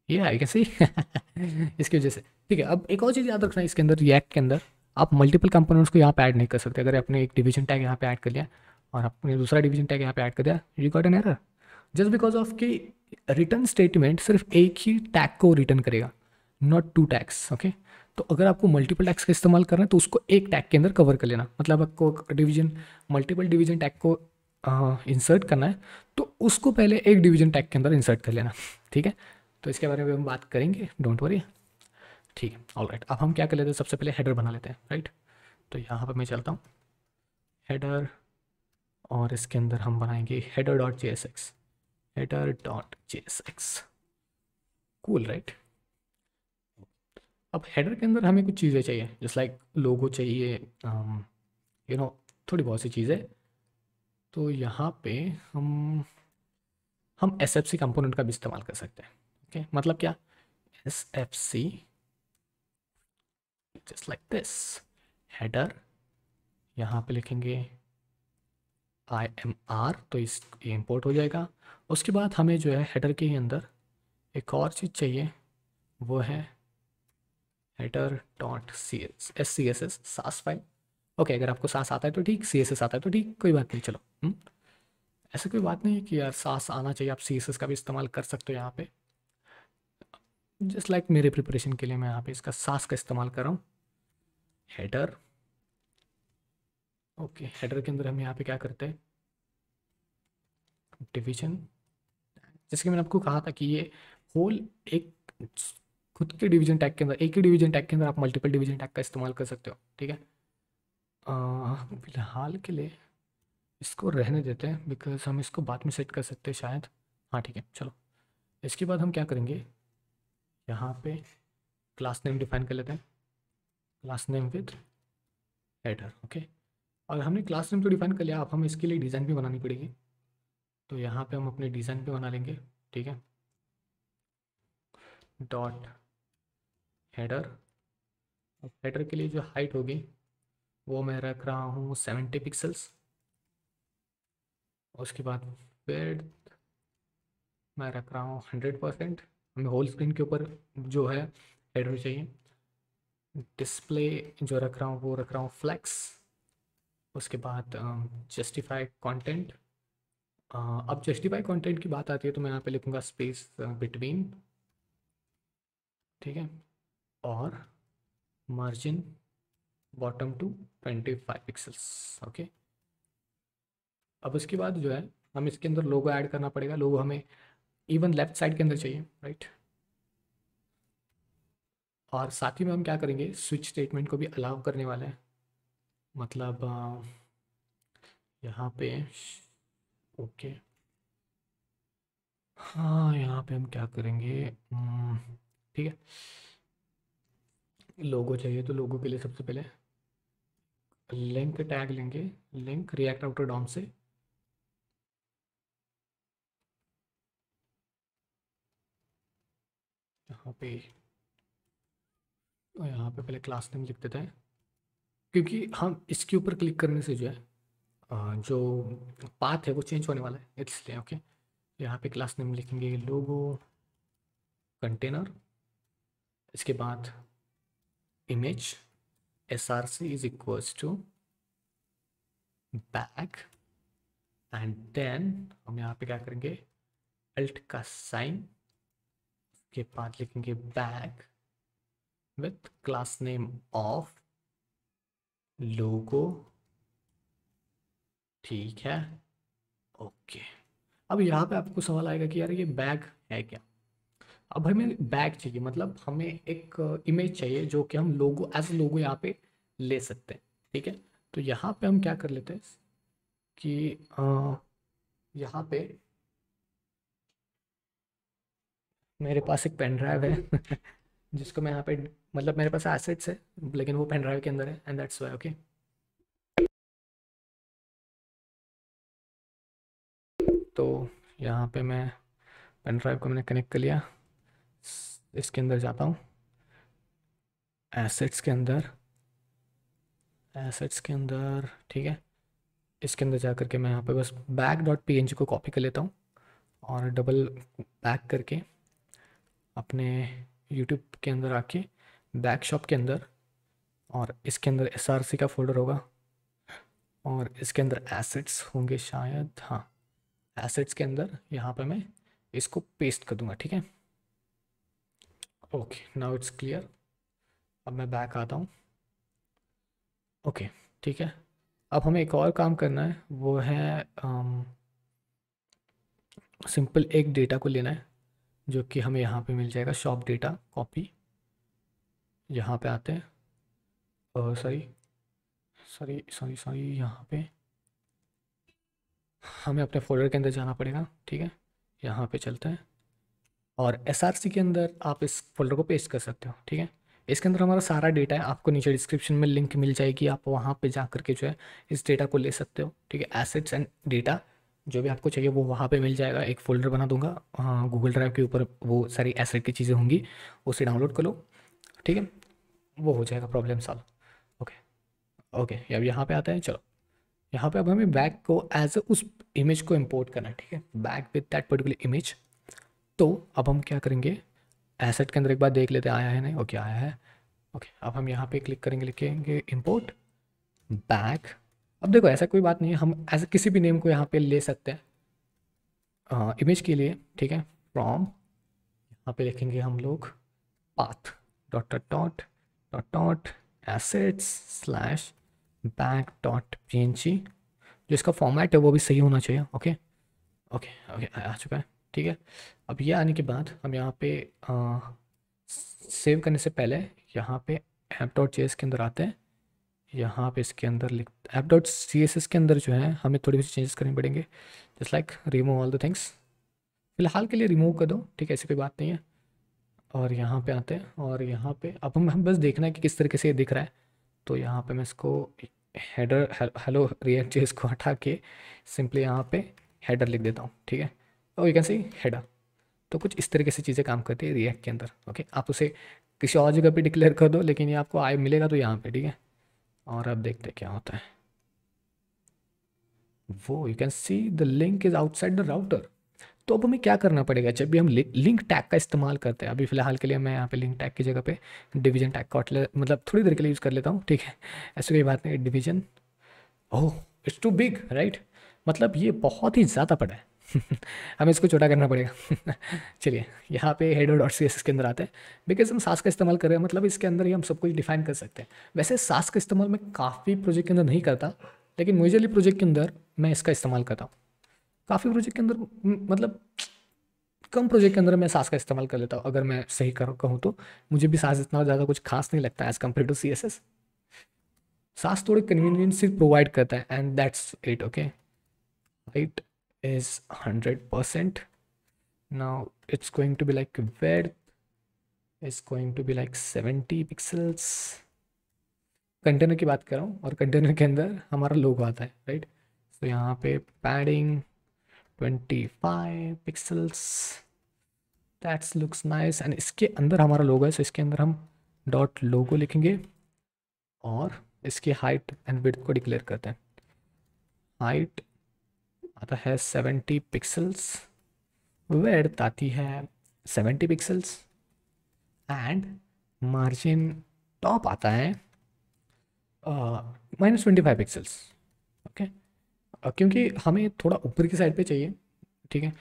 ये आई कैसे इसकी वजह से। ठीक है, अब एक और चीज़ याद रखना है, इसके अंदर रिएक्ट के अंदर आप मल्टीपल कंपोनेंट्स को यहाँ पे ऐड नहीं कर सकते। अगर आपने एक डिवीजन टैग यहाँ पे ऐड कर लिया और आपने दूसरा डिवीजन टैग यहाँ पे ऐड कर दिया, you got an error just because of कि रिटर्न स्टेटमेंट सिर्फ एक ही टैग को रिटर्न करेगा, नॉट टू टैग्स। ओके, तो अगर आपको मल्टीपल टैग्स का इस्तेमाल करना है तो उसको एक टैग के अंदर कवर कर लेना। मतलब आपको डिवीजन मल्टीपल डिवीजन टैग को इंसर्ट करना है तो उसको पहले एक डिवीजन टैग के अंदर इंसर्ट कर लेना। ठीक है, तो इसके बारे में हम बात करेंगे, डोंट वरी। ठीक है, ऑल राइट। अब हम क्या कर लेते हैं, सबसे पहले हेडर बना लेते हैं, राइट। तो यहाँ पर मैं चलता हूँ हेडर, और इसके अंदर हम बनाएंगे header dot J S x, header dot J S x. Cool, right. अब हेडर के अंदर हमें कुछ चीज़ें चाहिए, जस्ट लाइक लोगो चाहिए, यू नो थोड़ी बहुत सी चीज़ें। तो यहाँ पे हम एस एफ सी कंपोनेंट का भी इस्तेमाल कर सकते हैं। ओके, मतलब क्या, S F C just like this, header, यहाँ पे लिखेंगे आई एम आर, तो इस ये इम्पोर्ट हो जाएगा। उसके बाद हमें जो है हेडर के ही अंदर एक और चीज़ चाहिए, वो है header dot C S S Sass file. Okay, अगर आपको सास आता है तो ठीक, सी एस एस आता है तो ठीक, कोई बात नहीं, चलो। ऐसा कोई बात नहीं है कि यार सास आना चाहिए, आप सी एस एस का भी इस्तेमाल कर सकते हो यहाँ पे। जस्ट लाइक मेरे प्रिपरेशन के लिए मैं यहाँ पे इसका सास का इस्तेमाल कर रहा हूँ, हेडर। ओके, हेडर के अंदर हम यहाँ पे क्या करते हैं, डिवीजन, जैसे कि मैंने आपको कहा था कि ये होल एक खुद के डिवीजन टैग के अंदर, एक ही डिवीजन टैग के अंदर आप मल्टीपल डिवीजन टैग का इस्तेमाल कर सकते हो। ठीक है, फिलहाल के लिए इसको रहने देते हैं, बिकॉज हम इसको बाद में सेट कर सकते हैं शायद। हाँ ठीक है, चलो। इसके बाद हम क्या करेंगे, यहाँ पे क्लास नेम डिफाइन कर लेते हैं, class name with header. Okay, और हमने क्लास नेम तो डिफाइन कर लिया, अब हमें इसके लिए डिज़ाइन भी बनानी पड़ेगी। तो यहाँ पे हम अपने डिज़ाइन भी बना लेंगे। ठीक है, डॉट हेडर। अब हेडर के लिए जो हाइट होगी वो मैं रख रहा हूँ 70 पिक्सल्स। उसके बाद विड्थ मैं रख रहा हूँ 100%। हमें होल स्क्रीन के ऊपर जो है हेडर चाहिए। डिस्प्ले जो रख रहा हूँ वो रख रहा हूँ फ्लैक्स। उसके बाद जस्टिफाई कंटेंट। अब जस्टिफाई कंटेंट की बात आती है तो मैं यहाँ पे लिखूँगा स्पेस बिटवीन। ठीक है, और margin bottom to 25 pixels. Okay, अब उसके बाद जो है हम इसके अंदर लोगो ऐड करना पड़ेगा। लोगो हमें इवन लेफ्ट साइड के अंदर चाहिए, राइट। और साथ ही में हम क्या करेंगे, स्विच स्टेटमेंट को भी अलाउ करने वाले हैं। मतलब यहाँ पे ओके, हाँ यहाँ पे हम क्या करेंगे, ठीक है, लोगो चाहिए तो लोगो के लिए सबसे पहले लिंक टैग लेंगे, लिंक रिएक्ट आउटर डॉम से। यहाँ पे यहाँ पे पहले क्लास नेम लिख देते हैं, क्योंकि हम इसके ऊपर क्लिक करने से जो है जो पाथ है वो चेंज होने वाला है, इसलिए। ओके, यहाँ पे क्लास नेम लिखेंगे लोगो कंटेनर। इसके बाद image src is equals to back, and then हम यहाँ पे क्या करेंगे, अल्ट का साइन के बाद लिखेंगे back with class name of logo. ठीक है, ओके। अब यहाँ पे आपको सवाल आएगा कि यार ये बैग है क्या। अब हमें बैग चाहिए, मतलब हमें एक इमेज चाहिए जो कि हम लोगो एज लोगो यहाँ पे ले सकते हैं। ठीक है, तो यहाँ पे हम क्या कर लेते हैं कि यहाँ पे मेरे पास एक पेन ड्राइव है जिसको मैं यहाँ पे, मतलब मेरे पास एसेट्स है लेकिन वो पेन ड्राइव के अंदर है, एंड दैट्स वाई। ओके, तो यहाँ पे मैं पेन ड्राइव को मैंने कनेक्ट कर लिया, इसके अंदर जाता हूँ, एसेट्स के अंदर, ठीक है, इसके अंदर जा करके मैं यहाँ पे बस बैक डॉट पी को कॉपी कर लेता हूँ और डबल बैक करके अपने यूट्यूब के अंदर आके बैक शॉप के अंदर, और इसके अंदर एस का फोल्डर होगा और इसके अंदर एसेट्स होंगे शायद, हाँ एसेट्स के अंदर यहाँ पे मैं इसको पेस्ट कर दूंगा, ठीक है। Okay now it's clear. अब मैं बैक आता हूँ। ओके ठीक है, अब हमें एक और काम करना है, वो है सिंपल एक डेटा को लेना है जो कि हमें यहाँ पे मिल जाएगा, शॉप डेटा कॉपी। यहाँ पे आते हैं, सॉरी सॉरी सॉरी सॉरी, यहाँ पे हमें अपने फोल्डर के अंदर जाना पड़ेगा, ठीक है। यहाँ पे चलते हैं और एसआरसी के अंदर आप इस फोल्डर को पेस्ट कर सकते हो, ठीक है। इसके अंदर हमारा सारा डेटा है, आपको नीचे डिस्क्रिप्शन में लिंक मिल जाएगी, आप वहाँ पे जा करके जो है इस डेटा को ले सकते हो, ठीक है। एसेट्स एंड डेटा जो भी आपको चाहिए वो वहाँ पे मिल जाएगा। एक फ़ोल्डर बना दूंगा गूगल ड्राइव के ऊपर, वो सारी एसेट की चीज़ें होंगी, उसे डाउनलोड कर लो, ठीक है। वो हो जाएगा प्रॉब्लम सॉल्व। ओके ओके, अब यहाँ पे आते हैं। चलो यहाँ पे अब हमें बैक को एज उस इमेज को इम्पोर्ट करना है, ठीक है, back with that particular image. तो अब हम क्या करेंगे, एसेट के अंदर एक बार देख लेते हैं आया है नहीं, ओके आया है। ओके अब हम यहाँ पे क्लिक करेंगे, लिखेंगे इम्पोर्ट बैक। अब देखो ऐसा कोई बात नहीं है, हम ऐसे किसी भी नेम को यहाँ पे ले सकते हैं इमेज के लिए, ठीक है। फ्रॉम यहाँ पे लिखेंगे हम लोग path dot dot dot dot dot assets slash back dot png, जो इसका फॉर्मेट है वो भी सही होना चाहिए। ओके ओके ओके आ चुका है, ठीक है। अब ये आने के बाद हम यहाँ पे सेव करने से पहले यहाँ पे ऐप डॉट जे एस के अंदर आते हैं। यहाँ पे इसके अंदर लिख app dot C S S के अंदर जो है हमें थोड़ी सी चेंजेस करनी पड़ेंगे, just like remove all the things. फिलहाल के लिए रिमूव कर दो, ठीक है, ऐसी कोई बात नहीं है। और यहाँ पे आते हैं और यहाँ पे अब हम बस देखना है कि किस तरीके से ये दिख रहा है। तो यहाँ पे मैं इसको हेडर हेलो रिएक्ट जेएस को हटा के सिंपली यहाँ पे हेडर लिख देता हूँ, ठीक है। और यू कैन सी हेडर। तो कुछ इस तरीके से चीज़ें काम करती है रिएक्ट के अंदर। ओके आप उसे किसी और जगह पे डिक्लेयर कर दो, लेकिन ये आपको आए मिलेगा तो यहाँ पे, ठीक है। और अब देखते हैं क्या होता है। वो you can see the link is outside the router. तो अब हमें क्या करना पड़ेगा, जब भी हम लिंक टैग का इस्तेमाल करते हैं, अभी फिलहाल के लिए मैं यहाँ पे लिंक टैग की जगह पे डिवीजन टैग का मतलब थोड़ी देर के लिए यूज़ कर लेता हूँ, ठीक है। ऐसी कोई बात नहीं, division. Oh it's too big right, मतलब ये बहुत ही ज़्यादा बड़ा है। हमें इसको छोटा करना पड़ेगा। चलिए यहाँ पे header dot C S S के अंदर आते हैं, बिकॉज हम सास का इस्तेमाल कर रहे हैं, मतलब इसके अंदर ही हम सब कुछ डिफाइन कर सकते हैं। वैसे सास का इस्तेमाल मैं काफ़ी प्रोजेक्ट के अंदर नहीं करता, लेकिन मेजरली प्रोजेक्ट के अंदर मैं इसका इस्तेमाल करता हूँ। काफ़ी प्रोजेक्ट के अंदर मतलब कम प्रोजेक्ट के अंदर मैं सास का इस्तेमाल कर लेता हूँ, अगर मैं सही कहूँ तो। मुझे भी सास इतना ज़्यादा कुछ खास नहीं लगता as compare to C S S. Sass थोड़ी कन्वीनियंस प्रोवाइड करता है and that's it. Okay height is 100%. Now it's going to be like width is going to be like 70 pixels। Container की बात कर रहा हूँ और कंटेनर के अंदर हमारा लोगो आता है राइट। तो यहाँ पे padding 25 pixels, that's looks nice. And इसके अंदर हमारा लोगो है, सो इसके अंदर हम डॉट लोगो लिखेंगे और इसकी हाइट एंड विड्थ को डिक्लेयर करते हैं। हाइट आता है 70 पिक्सल्स, विड्थ आती है 70 पिक्सल्स एंड मार्जिन टॉप आता है -25 पिक्सल्स। ओके क्योंकि हमें थोड़ा ऊपर की साइड पे चाहिए, ठीक है।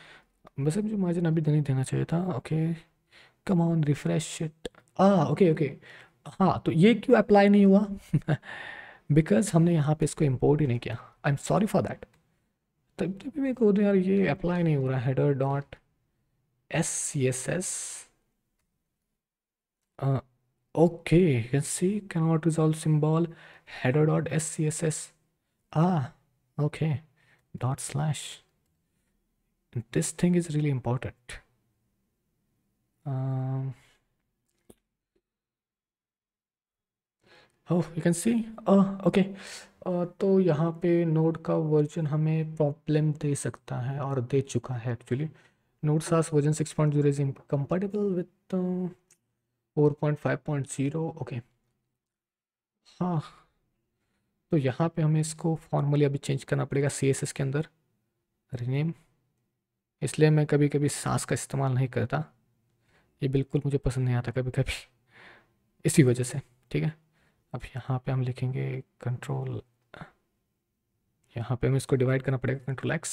वैसे मुझे मार्जिन अभी नहीं देना चाहिए था। Okay come on refresh it. Okay okay, हाँ तो ये क्यों अप्लाई नहीं हुआ? बिकॉज हमने यहाँ पे इसको इम्पोर्ट ही नहीं किया। I am sorry for that. तब भी मेरे को तो यार ये अप्लाई नहीं हो रहा। Header dot S C S S, okay you can see cannot resolve symbol header dot scss, okay dot slash, this thing is really important। um, oh you can see okay तो यहाँ पे node का version हमें problem दे सकता है और दे चुका है एक्चुअली। नोड सास version 6.0 is compatible with 4.5.0। Okay हाँ, तो यहाँ पे हमें इसको फॉर्मली अभी चेंज करना पड़ेगा CSS के अंदर, रीनेम। इसलिए मैं कभी कभी सांस का इस्तेमाल नहीं करता, ये बिल्कुल मुझे पसंद नहीं आता कभी कभी, इसी वजह से। ठीक है, अब यहाँ पे हम लिखेंगे कंट्रोल, यहाँ पे हमें इसको डिवाइड करना पड़ेगा, control X,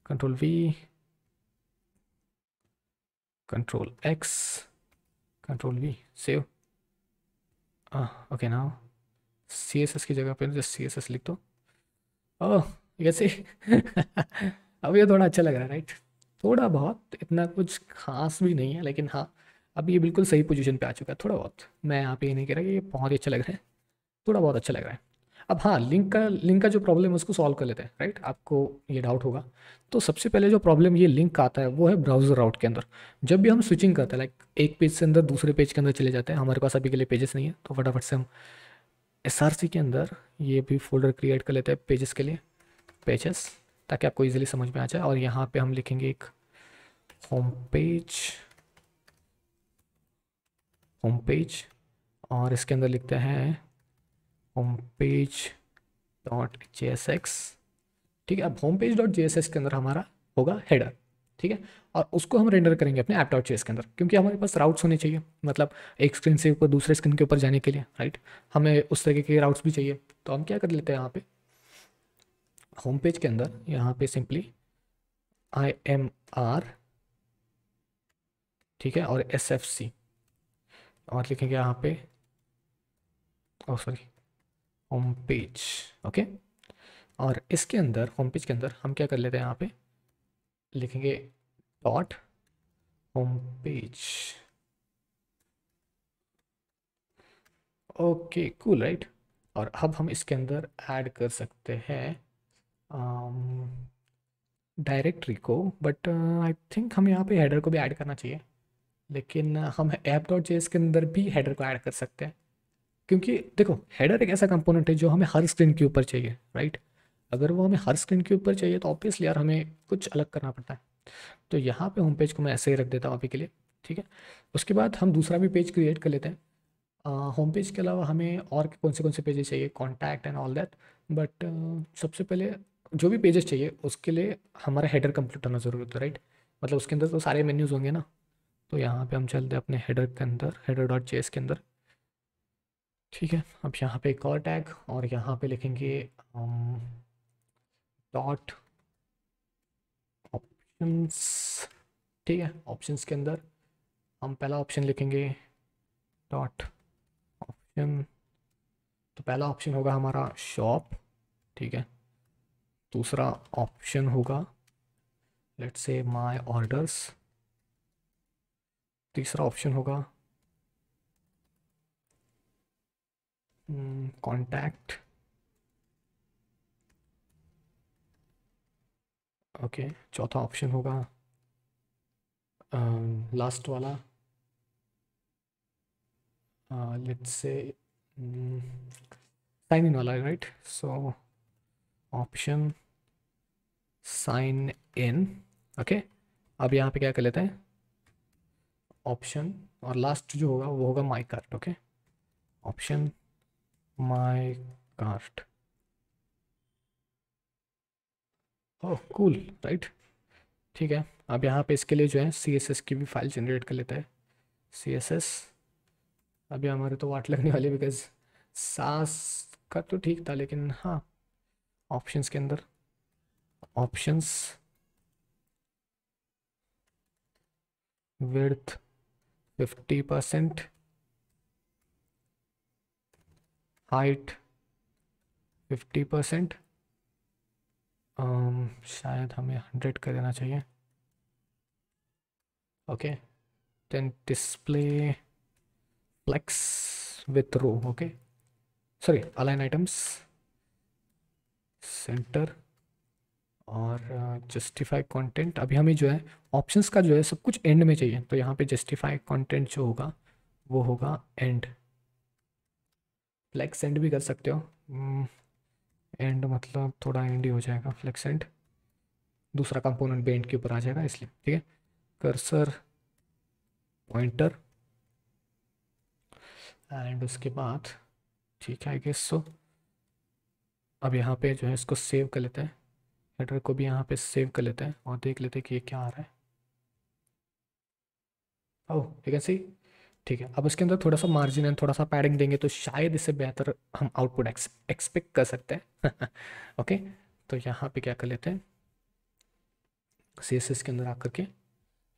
control V, control X, control V, save. Okay, now CSS की जगह पे जस्ट CSS लिख दो। ओह, कैसे? अब ये थोड़ा अच्छा लग रहा है, राइट? थोड़ा बहुत, इतना कुछ खास भी नहीं है, लेकिन हाँ, अब ये बिल्कुल सही पोजीशन पे आ चुका है थोड़ा बहुत। मैं यहाँ पे ये नहीं कह रहा कि ये बहुत ही अच्छा लग रहा है, थोड़ा बहुत अच्छा लग रहा है। अब हाँ, लिंक का जो प्रॉब्लम है उसको सॉल्व कर लेते हैं, राइट? आपको ये डाउट होगा, तो सबसे पहले जो प्रॉब्लम ये लिंक का आता है वो है ब्राउज़र राउट के अंदर। जब भी हम स्विचिंग करते हैं, लाइक एक पेज से अंदर दूसरे पेज के अंदर चले जाते हैं, हमारे पास अभी के लिए पेजेस नहीं है, तो फटाफट से हम SRC के अंदर ये भी फोल्डर क्रिएट कर लेते हैं पेजेस के लिए, पेजेस, ताकि आपको इजीली समझ में आ जाए। और यहाँ पे हम लिखेंगे एक होम पेज, होम पेज, और इसके अंदर लिखते हैं होम पेज डॉट JSX। ठीक है, अब होम पेज डॉट JSX के अंदर हमारा होगा हेडर। ठीक है, और उसको हम रेंडर करेंगे अपने ऐप डॉट JS के अंदर, क्योंकि हमारे पास राउट्स होने चाहिए, मतलब एक स्क्रीन से ऊपर दूसरे स्क्रीन के ऊपर जाने के लिए, राइट? हमें उस तरीके के राउट्स भी चाहिए। तो हम क्या कर लेते हैं, यहाँ पे होम पेज के अंदर यहाँ पे सिंपली IMR, ठीक है, और SFC, और लिखेंगे यहाँ पे, ओ सॉरी, होम पेज। ओके, और इसके अंदर होम पेज के अंदर हम क्या कर लेते हैं, यहाँ पे लिखेंगे dot home page. Okay, cool, right? और अब हम इसके अंदर ऐड कर सकते हैं डायरेक्टरी को, बट आई थिंक हम यहाँ पे हेडर को भी ऐड करना चाहिए, लेकिन हम ऐप डॉट जेएस के अंदर भी हेडर को ऐड कर सकते हैं, क्योंकि देखो, हेडर एक ऐसा कंपोनेंट है जो हमें हर स्क्रीन के ऊपर चाहिए, राइट? अगर वो हमें हर स्क्रीन के ऊपर चाहिए तो ऑब्वियसली यार हमें कुछ अलग करना पड़ता है। तो यहाँ पे होम पेज को मैं ऐसे ही रख देता हूँ अभी के लिए। ठीक है, उसके बाद हम दूसरा भी पेज क्रिएट कर लेते हैं। होम पेज के अलावा हमें और कौन से पेजेस चाहिए, contact and all that, but सबसे पहले जो भी पेजेस चाहिए उसके लिए हमारा हेडर कंप्लीट होना ज़रूरी होता है, राइट? मतलब उसके अंदर तो सारे मेन्यूज़ होंगे ना। तो यहाँ पे हम चलते हैं अपने हेडर के अंदर, हेडर डॉट जेएस के अंदर। ठीक है, अब यहाँ पे एक और टैग, और यहाँ पे लिखेंगे डॉट ऑप्शंस। ठीक है, ऑप्शंस के अंदर हम पहला ऑप्शन लिखेंगे डॉट ऑप्शन। तो पहला ऑप्शन होगा हमारा शॉप। ठीक है, दूसरा ऑप्शन होगा लेट्स से माय ऑर्डर्स। तीसरा ऑप्शन होगा कॉन्टैक्ट। ओके, चौथा ऑप्शन होगा लास्ट वाला, लेट्स से साइन इन वाला, right? So option sign in. Okay, अब यहाँ पे क्या कर लेते हैं, ऑप्शन, और लास्ट जो होगा वो होगा my cart. Okay, option my cart. Oh cool, right? ठीक है, अब यहाँ पे इसके लिए जो है CSS की भी फाइल जनरेट कर लेते हैं। CSS, अभी हमारे तो वाट लगने वाली, बिकॉज सास का तो ठीक था, लेकिन हाँ, ऑप्शंस के अंदर ऑप्शंस विड्थ 50%, हाइट 50%, शायद हमें 100 कर देना चाहिए। Okay, then display flex with row. Okay, sorry, align items center, और जस्टिफाई कंटेंट। अभी हमें जो है ऑप्शंस का जो है सब कुछ एंड में चाहिए, तो यहाँ पे जस्टिफाई कंटेंट जो होगा वो होगा एंड। फ्लेक्स एंड भी कर सकते हो, एंड मतलब थोड़ा एंड ही हो जाएगा, फ्लेक्स एंड दूसरा कंपोनेंट भी एंड के ऊपर आ जाएगा इसलिए। ठीक है, कर्सर पॉइंटर, एंड उसके बाद ठीक है, आई गेस सो। अब यहाँ पे जो है इसको सेव कर लेते हैं, हेडर को भी यहाँ पे सेव कर लेते हैं और देख लेते हैं कि ये क्या आ रहा है। ओह, यू कैन सी। ठीक है, अब इसके अंदर थोड़ा सा मार्जिन एंड थोड़ा सा पैडिंग देंगे तो शायद इससे बेहतर हम आउटपुट एक्सपेक्ट कर सकते हैं। ओके, तो यहाँ पे क्या कर लेते हैं, सी एस एस के अंदर आकर के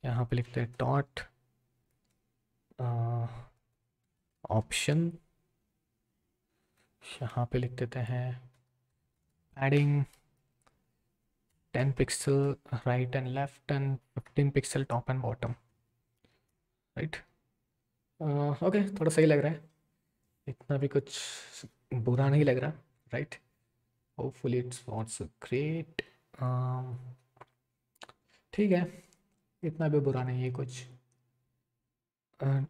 यहाँ पे लिखते हैं डॉट ऑप्शन, यहाँ पे लिख देते हैं padding 10 pixel right and left and 15 pixel top and bottom, right. Okay, थोड़ा सही लग रहा है, इतना भी कुछ बुरा नहीं लग रहा, right. Hopefully it's not great. ठीक है, इतना भी बुरा नहीं है कुछ।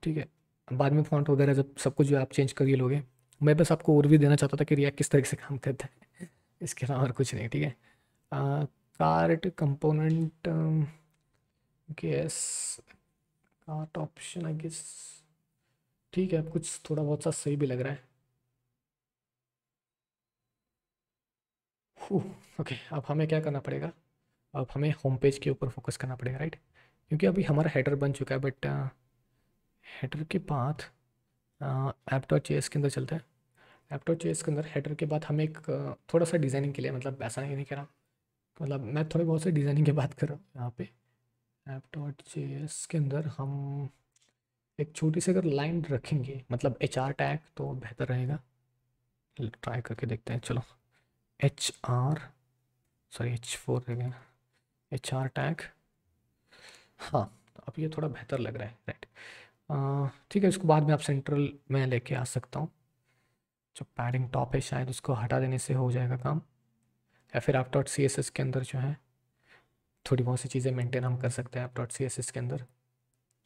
ठीक है, बाद में फॉन्ट वगैरह जब सब कुछ जो आप चेंज कर ही लोगे, मैं बस आपको और भी देना चाहता था कि रिएक्ट किस तरीके से काम करता है। इसके अलावा और कुछ नहीं, ठीक है। Cart component, guess cart option, I guess. ठीक है, कुछ थोड़ा बहुत सा सही भी लग रहा है। ओके, अब हमें क्या करना पड़ेगा, अब हमें होम पेज के ऊपर फोकस करना पड़ेगा, राइट। क्योंकि अभी हमारा हेडर बन चुका है, बट हेडर के बाद ऐप डॉट जे एस के अंदर चलते हैं। ऐप डॉट जे एस के अंदर हेडर के बाद हमें एक थोड़ा सा डिज़ाइनिंग के लिए, मतलब ऐसा नहीं कह रहा, मतलब मैं थोड़ी बहुत सी डिज़ाइनिंग की बात कर रहा हूँ यहाँ पे। ऐप डॉट जे एस के अंदर हम एक छोटी सी अगर लाइन रखेंगे, मतलब एच आर टैग, तो बेहतर रहेगा। ट्राई करके देखते हैं, चलो। एच आर, सॉरी H4 रहेगा, एच आर टैग। हाँ, अब ये थोड़ा बेहतर लग रहा है, राइट। ठीक है, इसको बाद में आप सेंट्रल में लेके आ सकता हूँ। जो पैडिंग टॉप है शायद उसको हटा देने से हो जाएगा काम, या फिर आप डॉट सी एस एस के अंदर जो है थोड़ी बहुत सी चीज़ें मेंटेन हम कर सकते हैं आप डॉट सी एस एस के अंदर।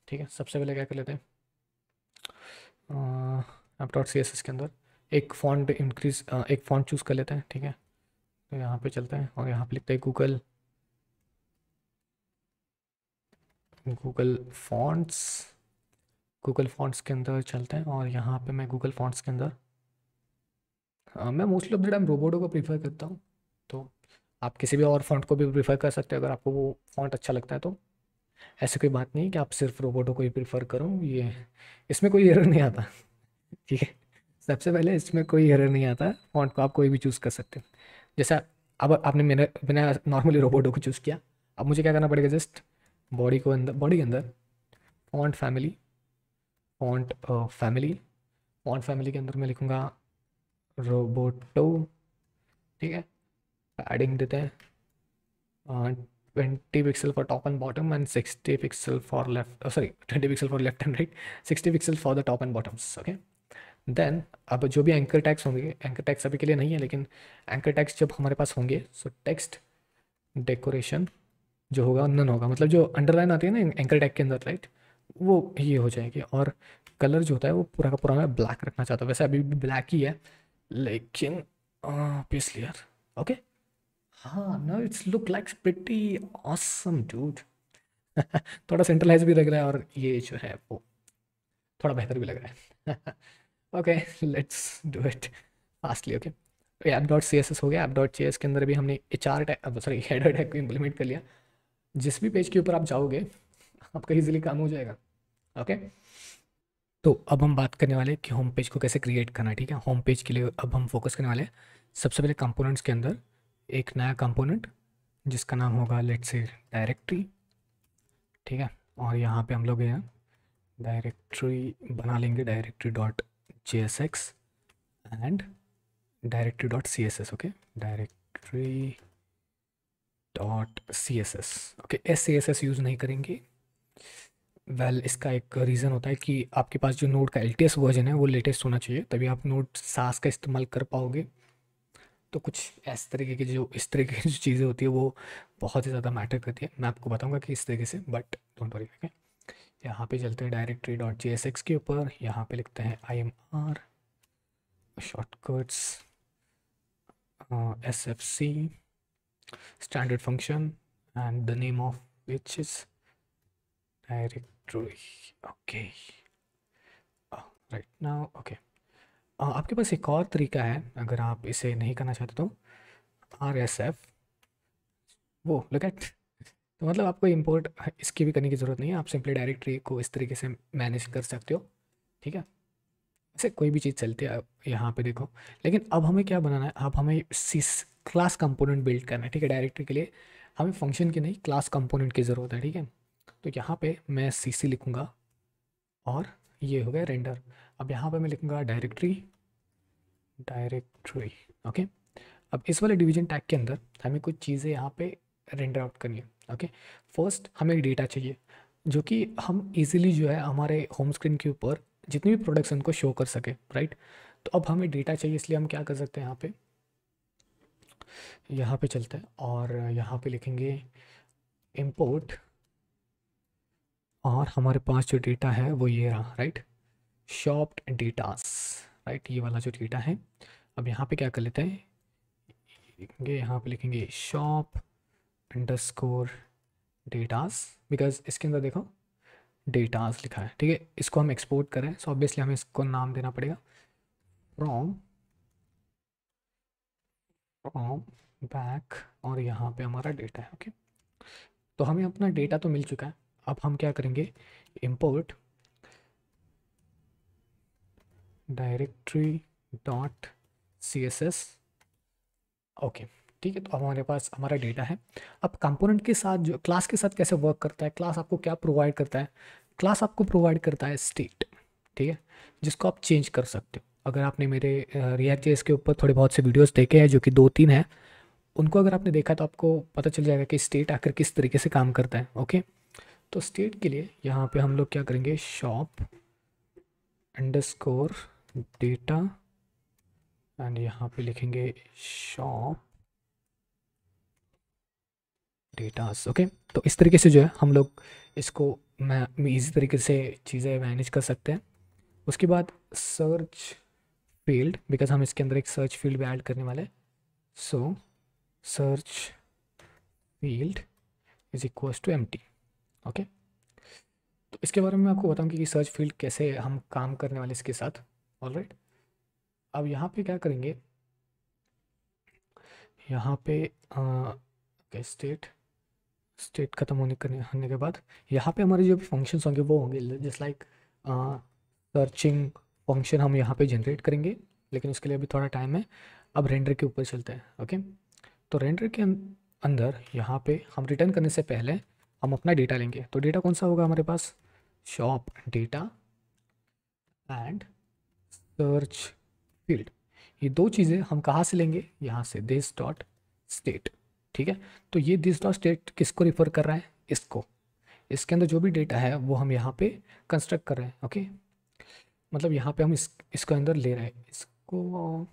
ठीक है, सबसे पहले क्या कर लेते हैं, आप डॉट सी एस एस के अंदर एक फ़ॉन्ट इंक्रीज, एक फ़ॉन्ट चूज़ कर लेते हैं, ठीक है। तो यहाँ पे चलते हैं और यहाँ पे लिखते हैं Google, Google fonts. Google fonts के अंदर चलते हैं और यहाँ पे मैं गूगल फॉन्ट्स के अंदर, मैं mostly of the time Roboto को प्रीफर करता हूँ। तो आप किसी भी और फॉन्ट को भी प्रीफर कर सकते हैं अगर आपको वो फॉन्ट अच्छा लगता है तो। ऐसी कोई बात नहीं कि आप सिर्फ रोबोटो को ही प्रीफर करो, ये इसमें कोई एरर नहीं आता। ठीक है, सबसे पहले इसमें कोई एरर नहीं आता, फॉन्ट को आप कोई भी चूज़ कर सकते हैं। जैसा अब आपने मैंने मैंने नॉर्मली रोबोटो को चूज़ किया, अब मुझे क्या करना पड़ेगा, जस्ट बॉडी को अंदर, बॉडी के अंदर font family, font family, font family के अंदर मैं लिखूँगा रोबोटो। ठीक है, पैडिंग देते हैं 20 pixel for top and bottom and 60 pixel for left, sorry 20 pixel for left and right, 60 pixel for the top and bottoms. Okay, then अब जो भी एंकर टैग्स होंगे, एंकर टैग्स अभी के लिए नहीं है लेकिन एंकर टैग्स जब हमारे पास होंगे, सो टेक्स्ट डेकोरेशन जो होगा नन होगा, मतलब जो अंडरलाइन आती है ना एंकर टैग के अंदर, राइट, वो ये हो जाएगी। और कलर जो होता है वो पूरा का पूरा मैं ब्लैक रखना चाहता हूँ, वैसे अभी भी ब्लैक ही है लेकिन पीस क्लियर। ओके, हाँ, now it's look like pretty awesome dude. थोड़ा सेंट्रलाइज भी लग रहा है और ये जो है वो थोड़ा बेहतर भी लग रहा है। Okay, let's do it fastly. Okay, app dot C S S हो गया, ऐप डॉट सी एस के अंदर भी हमने H R tag, sorry header tag को इम्प्लीमेंट कर लिया। जिस भी पेज के ऊपर आप जाओगे आपका इजीली काम हो जाएगा। ओके, तो अब हम बात करने वाले हैं कि होम पेज को कैसे क्रिएट करना है। ठीक है, होम पेज के लिए अब हम फोकस करने वाले हैं सबसे पहले कंपोनेंट्स के अंदर एक नया कंपोनेंट जिसका नाम होगा लेट्स से डायरेक्टरी। ठीक है, और यहाँ पे हम लोग हैं डायरेक्टरी बना लेंगे, directory dot J S X and directory dot C S S. Okay, directory dot C S S. Okay, S C S S use नहीं करेंगे। इसका एक रीज़न होता है कि आपके पास जो नोड का एल टी एस वर्जन है वो लेटेस्ट होना चाहिए, तभी आप नोड सास का इस्तेमाल कर पाओगे। तो कुछ इस तरीके की जो इस तरीके की जो चीज़ें होती है वो बहुत ही ज़्यादा मैटर करती है, मैं आपको बताऊंगा कि इस तरीके से, बट डोंट वरी। ओके, यहाँ पे चलते हैं directory dot J S X के ऊपर, यहाँ पे लिखते हैं I M R shortcuts S F C standard function and the name of which is directory. Okay, right now okay, आपके पास एक और तरीका है, अगर आप इसे नहीं करना चाहते तो RSF, वो लुक एट। तो मतलब आपको इंपोर्ट इसकी भी करने की ज़रूरत नहीं है, आप सिंपली डायरेक्टरी को इस तरीके से मैनेज कर सकते हो। ठीक है, ऐसे कोई भी चीज़ चलती है, अब यहाँ पे देखो। लेकिन अब हमें क्या बनाना है, अब हमें क्लास कंपोनेंट बिल्ड करना है। ठीक है, डायरेक्टरी के लिए हमें फंक्शन की नहीं, क्लास कंपोनेंट की ज़रूरत है। ठीक है, तो यहाँ पे मैं CC लिखूँगा और ये हो गया रेंडर। अब यहाँ पे मैं लिखूँगा डायरेक्टरी, डायरेक्टरी। ओके, अब इस वाले डिवीजन टैग के अंदर हमें कुछ चीज़ें यहाँ पे रेंडर आउट करनी है। ओके, फर्स्ट हमें डेटा चाहिए जो कि हम इजीली जो है हमारे होम स्क्रीन के ऊपर जितनी भी प्रोडक्ट्स हैं उनको शो कर सके, राइट। तो अब हमें डेटा चाहिए, इसलिए हम क्या कर सकते हैं, यहाँ पे चलते हैं और यहाँ पे लिखेंगे इंपोर्ट, और हमारे पास जो डेटा है वो ये रहा, राइट, शॉप्ड डेटास, राइट, ये वाला जो डेटा है। अब यहाँ पे क्या कर लेते हैं, लिखेंगे यहाँ पे लिखेंगे शॉप अंडरस्कोर डेटास, बिकॉज इसके अंदर देखो डेटास लिखा है। ठीक है, इसको हम एक्सपोर्ट करें, सो ऑब्वियसली हमें इसको नाम देना पड़ेगा फ्रॉम, फ्रॉम बैक, और यहाँ पे हमारा डेटा है। ओके, तो हमें अपना डेटा तो मिल चुका है। अब हम क्या करेंगे, import directory dot CSS। Okay, ठीक है, तो अब हमारे पास हमारा डेटा है। अब कंपोनेंट के साथ, जो क्लास के साथ कैसे वर्क करता है, क्लास आपको क्या प्रोवाइड करता है, क्लास आपको प्रोवाइड करता है स्टेट। ठीक है, जिसको आप चेंज कर सकते हो। अगर आपने मेरे रिएक्ट जेएस के ऊपर थोड़े बहुत से वीडियोस देखे हैं, जो कि 2-3 हैं, उनको अगर आपने देखा तो आपको पता चल जाएगा कि स्टेट आखिर किस तरीके से काम करता है। ओके, तो स्टेट के लिए यहाँ पे हम लोग क्या करेंगे, शॉप अंडरस्कोर डेटा, एंड यहाँ पे लिखेंगे शॉप डेटास। ओके, तो इस तरीके से जो है हम लोग इसको मैं इजी तरीके से चीज़ें मैनेज कर सकते हैं। उसके बाद सर्च फील्ड, बिकॉज हम इसके अंदर एक सर्च फील्ड भी ऐड करने वाले हैं। So search field is equals to empty. Okay, तो इसके बारे में मैं आपको बताऊँ कि सर्च फील्ड कैसे हम काम करने वाले इसके साथ। ऑलराइट, अब यहाँ पे क्या करेंगे, यहाँ पे स्टेट, स्टेट खत्म होने के बाद यहाँ पे हमारे जो भी फंक्शंस होंगे वो होंगे जस्ट लाइक सर्चिंग फंक्शन हम यहाँ पे जनरेट करेंगे, लेकिन उसके लिए अभी थोड़ा टाइम है। अब रेंडर के ऊपर चलते हैं। ओके, तो रेंडर के अंदर यहाँ पे हम रिटर्न करने से पहले हम अपना डेटा लेंगे। तो डेटा कौन सा होगा हमारे पास, shop data and search field. ये दो चीज़ें हम कहाँ से लेंगे, यहाँ से दिस डॉट स्टेट। ठीक है, तो ये दिस डॉट स्टेट किसको रिफर कर रहा है, इसको। इसके अंदर जो भी डेटा है वो हम यहाँ पे कंस्ट्रक्ट कर रहे हैं। ओके, मतलब यहाँ पे हम इसको अंदर ले रहे हैं, इसको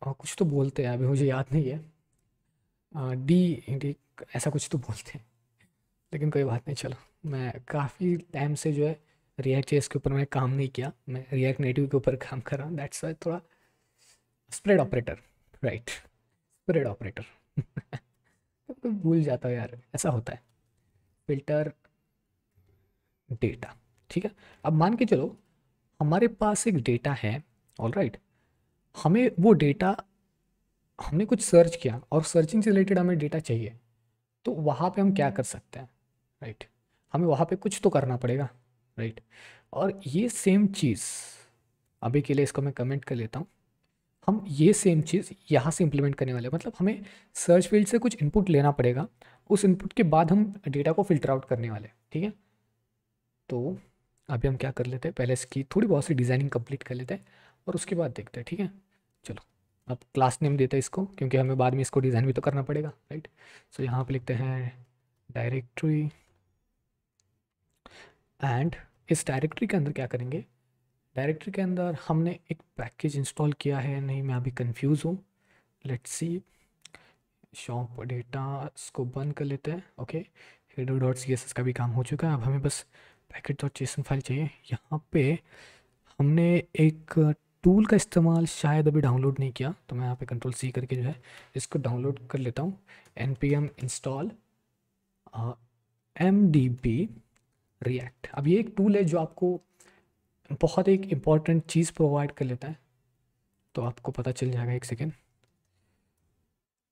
कुछ तो बोलते हैं, अभी मुझे याद नहीं है, डी डी ऐसा कुछ तो बोलते हैं, लेकिन कोई बात नहीं। चलो, मैं काफ़ी टाइम से जो है रिएक्ट जेएस के ऊपर मैंने काम नहीं किया, मैं रिएक्ट नेटिव के ऊपर काम कर रहा हूँ, दैट्स वाई थोड़ा spread operator, right, spread operator भूल जाता हूँ यार, ऐसा होता है। फिल्टर डेटा, ठीक है। अब मान के चलो हमारे पास एक डेटा है, ऑलराइट, हमें वो डेटा, हमने कुछ सर्च किया और सर्चिंग से रिलेटेड हमें डेटा चाहिए, तो वहाँ पे हम क्या कर सकते हैं, राइट, हमें वहाँ पे कुछ तो करना पड़ेगा, राइट। और ये सेम चीज़, अभी के लिए इसको मैं कमेंट कर लेता हूँ, हम ये सेम चीज़ यहाँ से इम्प्लीमेंट करने वाले हैं। मतलब हमें सर्च फील्ड से कुछ इनपुट लेना पड़ेगा, उस इनपुट के बाद हम डेटा को फिल्टर आउट करने वाले हैं। ठीक है, तो अभी हम क्या कर लेते हैं, पहले इसकी थोड़ी बहुत सी डिज़ाइनिंग कंप्लीट कर लेते हैं और उसके बाद देखते हैं। ठीक है, चलो, अब क्लास नेम देते हैं इसको, क्योंकि हमें बाद में इसको डिज़ाइन भी तो करना पड़ेगा, राइट। सो यहाँ पे लिखते हैं डायरेक्टरी, एंड इस डायरेक्टरी के अंदर क्या करेंगे, डायरेक्टरी के अंदर हमने एक पैकेज इंस्टॉल किया है, नहीं मैं अभी कंफ्यूज हूँ, लेट्स सी, शॉप डेटा को बंद कर लेते हैं। ओके, हेडर डॉट CSS का भी काम हो चुका है, अब हमें बस पैकेज डॉट JSON फाइल चाहिए। यहाँ पे हमने एक टूल का इस्तेमाल शायद अभी डाउनलोड नहीं किया, तो मैं यहाँ पे Ctrl+C करके जो है इसको डाउनलोड कर लेता हूँ। npm install mdb react। अब ये एक टूल है जो आपको बहुत एक इम्पॉर्टेंट चीज़ प्रोवाइड कर लेता है, तो आपको पता चल जाएगा। एक second,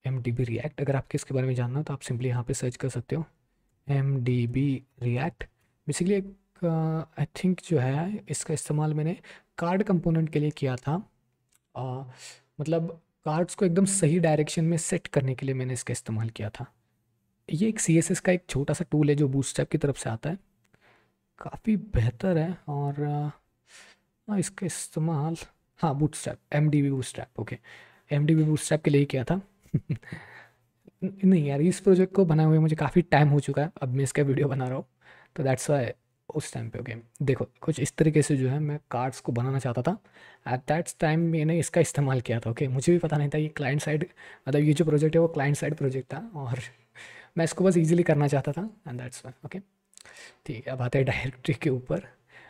M D B React, अगर आपके इसके बारे में जानना हो तो आप सिंपली यहाँ पे सर्च कर सकते हो, M D B React. Basically एक आई थिंक जो है इसका इस्तेमाल मैंने कार्ड कंपोनेंट के लिए किया था। अ, मतलब कार्ड्स को एकदम सही डायरेक्शन में सेट करने के लिए मैंने इसका इस्तेमाल किया था। ये एक सी एस एस का एक छोटा सा टूल है जो बूटस्ट्रैप की तरफ से आता है, काफ़ी बेहतर है। और इसका इस्तेमाल, हाँ bootstrap, M D B bootstrap, okay, M D B bootstrap के लिए ही किया था। नहीं यार, इस प्रोजेक्ट को बनाए हुए मुझे काफ़ी टाइम हो चुका है, अब मैं इसका वीडियो बना रहा हूँ, तो दैट्स वाई उस टाइम पे। ओके, देखो कुछ इस तरीके से जो है मैं कार्ड्स को बनाना चाहता था। एट दैट टाइम मैंने इसका इस्तेमाल किया था। ओके, मुझे भी पता नहीं था ये क्लाइंट साइड, मतलब ये जो प्रोजेक्ट है वो क्लाइंट साइड प्रोजेक्ट था, और मैं इसको बस इजीली करना चाहता था, एंड दैट्स वाई। ओके, ठीक है, अब आते हैं डायरेक्टरी के ऊपर।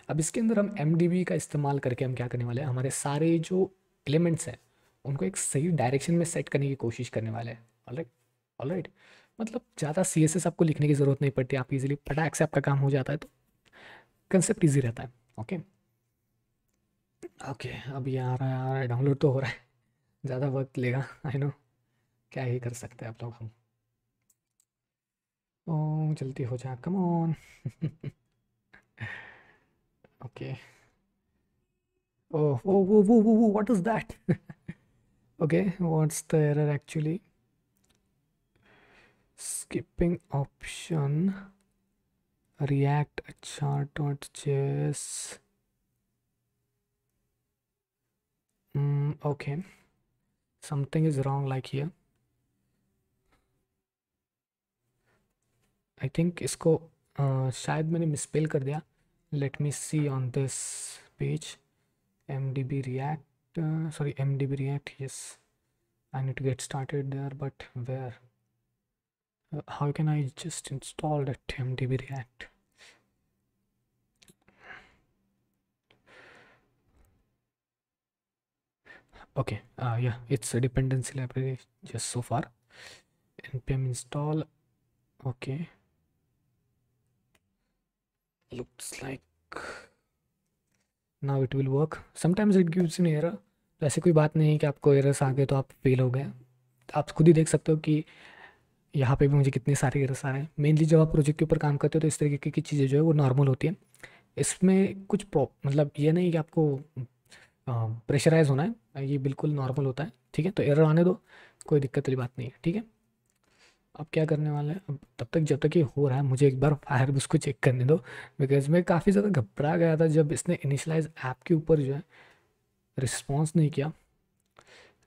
अब इसके अंदर हम एम का इस्तेमाल करके हम क्या करने वाले हैं, हमारे सारे जो एलिमेंट्स हैं उनको एक सही डायरेक्शन में सेट करने की कोशिश करने वाले हैं। ऑलराइट, ऑलराइट, मतलब ज़्यादा सी एस एस आपको लिखने की ज़रूरत नहीं पड़ती, आप इजीली फटाक से आपका काम हो जाता है, तो कंसेप्ट ईजी रहता है। ओके, ओके, अब ये आ रहा है, डाउनलोड तो हो रहा है, ज़्यादा वक्त लेगा, आई नो, क्या ही कर सकते हैं आप लोग हम। ओ जल्दी हो जाए, come on. Okay, oh, whoa, whoa, whoa, whoa, whoa, what is that? Okay, what's the error actually? Skipping option, react chart.js. Okay, something is wrong like here. I think इसको शायद मैंने मिसपेल कर दिया। Let me see on this page. MDB React, sorry, MDB React, yes. I need to get started there, but where? How can I just install that MDB React? Okay, yeah, it's a dependency library just so far. npm install. Okay, looks like now it will work. Sometimes it gives an error, तो ऐसी कोई बात नहीं है कि आपको errors आ गए तो आप फेल हो गए। आप खुद ही देख सकते हो कि यहाँ पे भी मुझे कितने सारे एरर्स आ रहे हैं। मेनली जब आप प्रोजेक्ट के ऊपर काम करते हो तो इस तरीके की चीज़ें जो है वो नॉर्मल होती है। इसमें कुछ मतलब ये नहीं कि आपको प्रेशराइज होना है, ये बिल्कुल नॉर्मल होता है। ठीक है, तो एरर आने दो, कोई दिक्कत वाली बात नहीं है। ठीक है, अब क्या करने वाले हैं, अब तब तक जब तक ये हो रहा है मुझे एक बार फायर उसको चेक करने दो, बिकॉज मैं काफ़ी ज़्यादा घबरा गया था जब इसने इनिशलाइज ऐप के ऊपर जो है रिस्पॉन्स नहीं किया।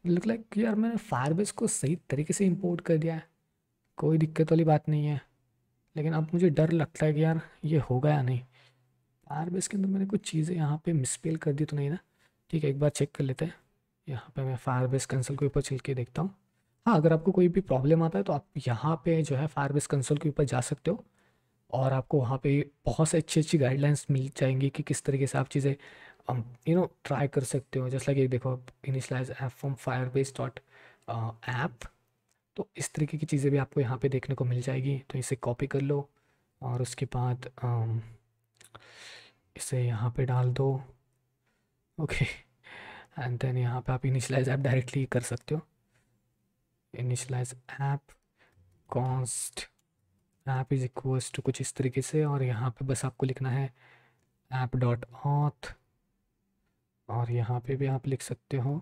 लुक लाइक यार मैंने फायरबेस को सही तरीके से इंपोर्ट कर दिया है, कोई दिक्कत वाली बात नहीं है, लेकिन अब मुझे डर लगता है कि यार ये होगा या नहीं। फायरबेस के अंदर मैंने कुछ चीज़ें यहाँ पे मिसपेल कर दी तो नहीं ना। ठीक है, एक बार चेक कर लेते हैं। यहाँ पे मैं फायरबेस कंसोल के ऊपर चल के देखता हूँ। हाँ, अगर आपको कोई भी प्रॉब्लम आता है तो आप यहाँ पे जो है फायरबेस कंसोल के ऊपर जा सकते हो, और आपको वहाँ पे बहुत से अच्छी अच्छी गाइडलाइंस मिल जाएंगी कि किस तरीके से आप चीज़ें ट्राई कर सकते हो। जैसे कि देखो, initialize app from Firebase dot app, तो इस तरीके की चीज़ें भी आपको यहाँ पे देखने को मिल जाएगी। तो इसे कॉपी कर लो और उसके बाद इसे यहाँ पे डाल दो। ओके, एंड देन यहाँ पे आप इनिशलाइज ऐप डायरेक्टली कर सकते हो। Initialize app const app is equals to कुछ इस तरीके से, और यहाँ पे बस आपको लिखना है ऐप डॉट ऑथ, और यहाँ पे भी आप लिख सकते हो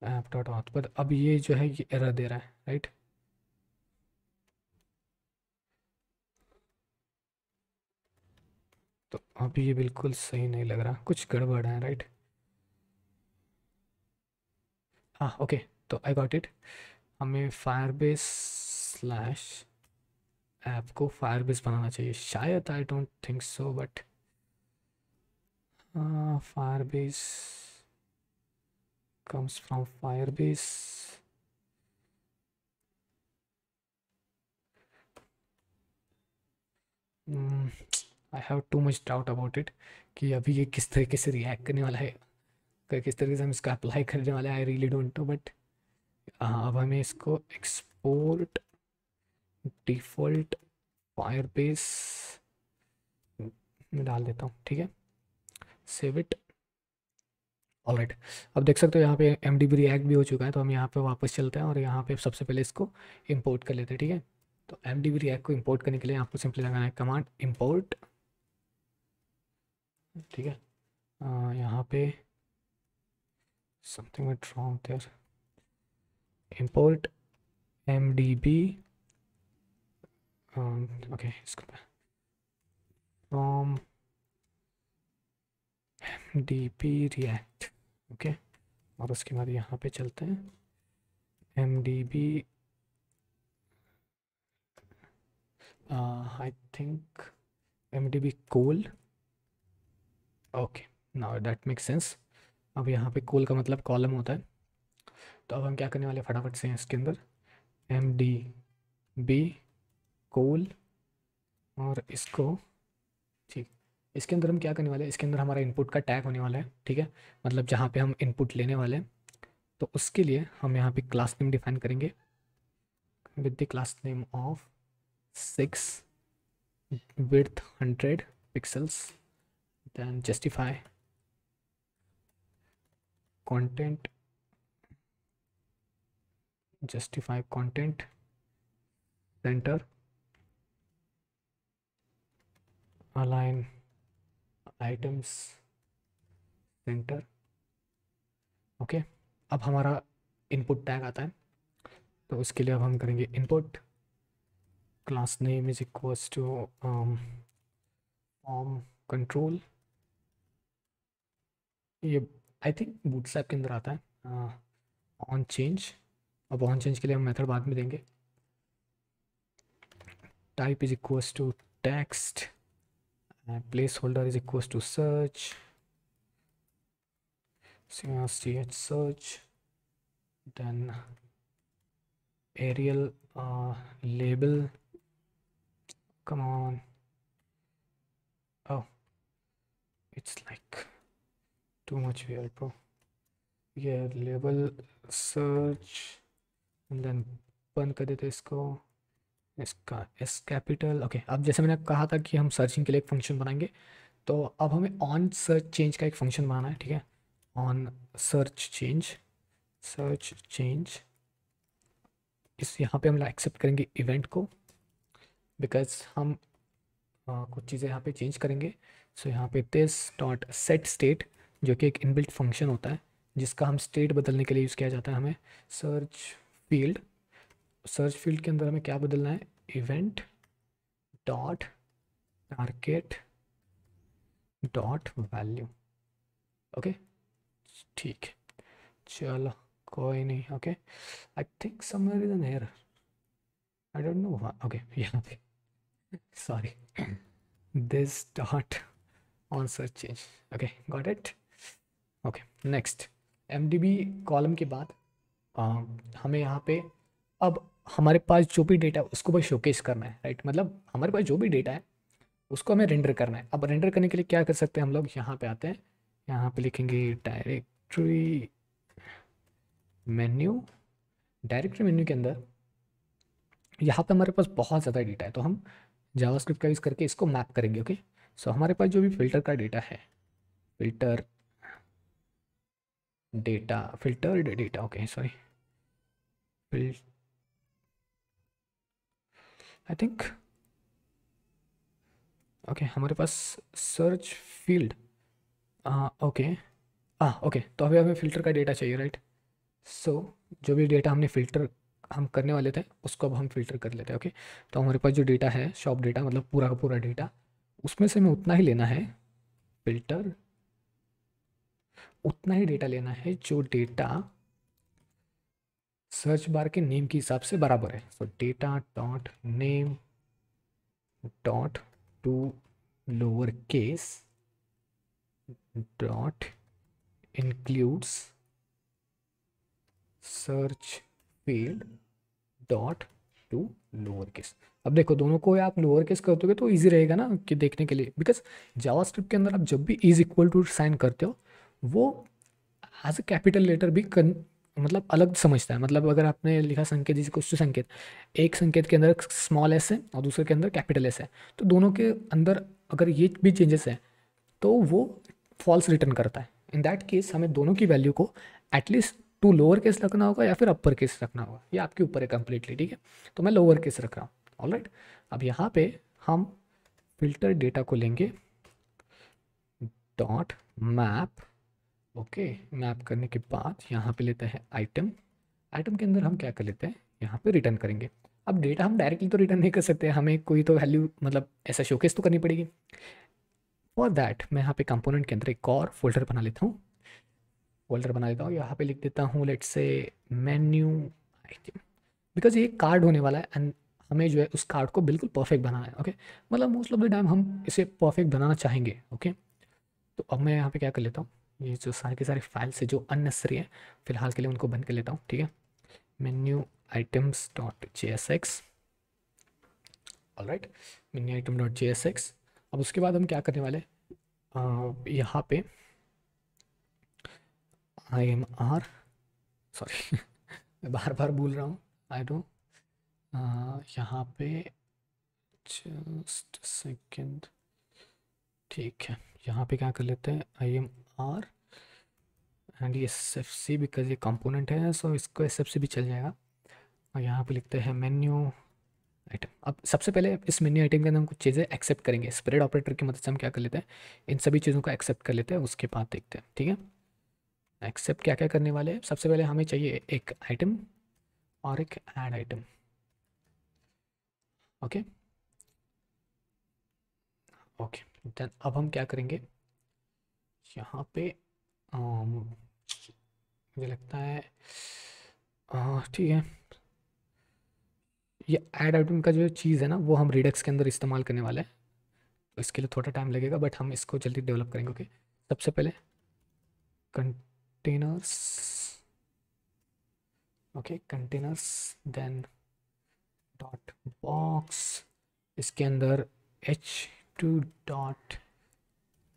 ऐप डॉट ऑथ। पर अब ये जो है ये एरर दे रहा है, राइट। तो अब ये बिल्कुल सही नहीं लग रहा, कुछ गड़बड़ है, राइट। हाँ, ओके, तो आई गॉट इट। हमें फायरबेस स्लैश ऐप को फायरबेस बनाना चाहिए शायद, I don't think so, but Firebase comes from Firebase. I have too much doubt about it कि अभी ये किस तरीके से रिएक्ट करने वाला है, किस तरीके से हम इसका अप्लाई करने वाले हैं, I really don't know. But अब हमें इसको एक्सपोर्ट डिफ़ॉल्ट फायरबेस में डाल देता हूँ। ठीक है, सेव इट, ऑलराइट, अब देख सकते हो यहाँ पे एम डी बी रिएक्ट भी हो चुका है, तो हम यहाँ पे वापस चलते हैं और यहाँ पे सबसे पहले इसको इंपोर्ट कर लेते हैं, ठीक है। तो एम डी बी रिएक्ट को इंपोर्ट करने के लिए आपको सिंपली लगाना है कमांड इंपोर्ट, ठीक है। यहाँ पे something went wrong there, import M D B, okay, इसको from D P react, okay. और उसके बाद यहाँ पे चलते हैं M D B, I think M D B call, okay, now that make sense. अब यहाँ पे कोल का मतलब कॉलम होता है, तो अब हम क्या करने वाले हैं फटाफट से इसके अंदर एम डी बी कोल, और इसको, ठीक, इसके अंदर हम क्या करने वाले हैं, इसके अंदर हमारा इनपुट का टैग होने वाला है, ठीक है। मतलब जहाँ पे हम इनपुट लेने वाले हैं, तो उसके लिए हम यहाँ पे क्लास नेम डिफाइन करेंगे with the class name of 6 width 100 pixels, then justify content, center, align items center, okay. अब हमारा इनपुट टैग आता है, तो उसके लिए अब हम करेंगे input class name is equals to form control, ये आई थिंक बूटस्ट्रैप के अंदर आता है, ऑन चेंज। अब ऑन चेंज के लिए हम मेथड बाद में देंगे, type is equals to text, placeholder is equals to search, ch search, then Arial label, come on, oh, it's like too much weird bro, yeah, label search, and then बंद कर देते इसको, इसका एस कैपिटल, ओके। अब जैसे मैंने कहा था कि हम सर्चिंग के लिए एक फंक्शन बनाएंगे, तो अब हमें ऑन सर्च चेंज का एक फंक्शन बनाना है, ठीक है। ऑन सर्च चेंज, इस यहाँ पे हम एक्सेप्ट करेंगे इवेंट को, बिकॉज हम कुछ चीज़ें यहाँ पे चेंज करेंगे। सो यहाँ पे दिस डॉट सेट स्टेट, जो कि एक इनबिल्ट फंक्शन होता है जिसका हम स्टेट बदलने के लिए यूज़ किया जाता है हमें। सर्च फील्ड के अंदर हमें क्या बदलना है, event dot target dot value, okay, ठीक है, चलो कोई नहीं, okay. I think somewhere is an error, I don't know, okay, यहाँ पे sorry, this dot on search change, okay, got it, okay. Next IMDb column के बाद हमें यहाँ पे अब हमारे पास जो भी डेटा है उसको बस शोकेस करना है, राइट। मतलब हमारे पास जो भी डेटा है उसको हमें रेंडर करना है। अब रेंडर करने के लिए क्या कर सकते हैं हम लोग, यहाँ पे आते हैं, यहाँ पे लिखेंगे डायरेक्टरी मेन्यू, डायरेक्टरी मेन्यू के अंदर यहाँ पे हमारे पास बहुत ज़्यादा डेटा है, तो हम जावास्क्रिप्ट का यूज़ करके इसको मैप करेंगे, ओके। सो हमारे पास जो भी फिल्टर का डेटा है, filter data, okay, sorry, I think, okay, हमारे पास सर्च फील्ड, ओके, ओके, तो अभी हमें फ़िल्टर का डेटा चाहिए, राइट। सो जो भी डेटा हमने फ़िल्टर हम करने वाले थे उसको अब हम फ़िल्टर कर लेते हैं, ओके। तो हमारे पास जो डेटा है शॉप डेटा, मतलब पूरा का पूरा डेटा, उसमें से हमें उतना ही लेना है, फ़िल्टर उतना ही डेटा लेना है जो डेटा सर्च बार के नेम के हिसाब से बराबर है। सो data dot name dot to lower case dot includes search field dot to lower case. अब देखो दोनों को आप लोअर केस करते हो तो इजी रहेगा ना कि देखने के लिए, बिकॉज जावास्क्रिप्ट के अंदर आप जब भी इज इक्वल टू साइन करते हो वो एज अ कैपिटल लेटर भी मतलब अलग समझता है। मतलब अगर आपने लिखा संकेत जिसे कुछ संकेत, एक संकेत के अंदर स्मॉल एस है और दूसरे के अंदर कैपिटल एस है, तो दोनों के अंदर अगर ये भी चेंजेस है तो वो फॉल्स रिटर्न करता है। इन दैट केस हमें दोनों की वैल्यू को एटलीस्ट टू लोअर केस रखना होगा या फिर अपर केस रखना होगा, ये आपके ऊपर है कंप्लीटली, ठीक है। तो मैं लोअर केस रख रहा हूँ, ऑलराइट। अब यहाँ पे हम फिल्टर डेटा को लेंगे डॉट मैप, ओके। मैप करने के बाद यहाँ पे लेते हैं आइटम, आइटम के अंदर हम क्या कर लेते हैं, यहाँ पे रिटर्न करेंगे। अब डेटा हम डायरेक्टली तो रिटर्न नहीं कर सकते, हमें कोई तो वैल्यू मतलब ऐसा शोकेस तो करनी पड़ेगी। फॉर दैट मैं यहाँ पे कंपोनेंट के अंदर एक और फोल्डर बना लेता हूँ, यहाँ पे लिख देता हूँ let's say menu item, because ये कार्ड होने वाला है एंड हमें जो है उस कार्ड को बिल्कुल परफेक्ट बनाना है, ओके। मतलब मोस्ट ऑफ द टाइम हम इसे परफेक्ट बनाना चाहेंगे, ओके। तो अब मैं यहाँ पे क्या कर लेता हूँ, ये जो सारे के सारे फाइल्स है जो अननेसेसरी है फिलहाल के लिए उनको बंद कर लेता हूँ, ठीक है। Menu items dot JSX, alright, menu item dot JSX। अब उसके बाद हम क्या करने वाले यहाँ पे IMR, सॉरी मैं बार बार भूल रहा हूँ, आई डोंट, यहाँ पे जस्ट सेकेंड, ठीक है। यहाँ पे क्या कर लेते हैं IMR एंड ये SFC, बिकॉज ये कंपोनेंट है सो इसको SFC भी चल जाएगा। और यहाँ पे लिखते हैं मेन्यू आइटम। अब सबसे पहले इस मेन्यू आइटम के अंदर हम कुछ चीज़ें एक्सेप्ट करेंगे, स्प्रेड ऑपरेटर की मदद से हम क्या कर लेते हैं, इन सभी चीज़ों को एक्सेप्ट कर लेते हैं, उसके बाद देखते हैं, ठीक है। एक्सेप्ट क्या क्या करने वाले हैं, सबसे पहले हमें चाहिए एक आइटम और एक add item, okay okay. Then अब हम क्या करेंगे, यहाँ पे मुझे लगता है ठीक है, ये ऐड आइटम का जो चीज़ है ना वो हम रिडक्स के अंदर इस्तेमाल करने वाले हैं, तो इसके लिए थोड़ा टाइम लगेगा बट हम इसको जल्दी डेवलप करेंगे, ओके। सबसे पहले containers, okay containers, then dot box, इसके अंदर h2 डॉट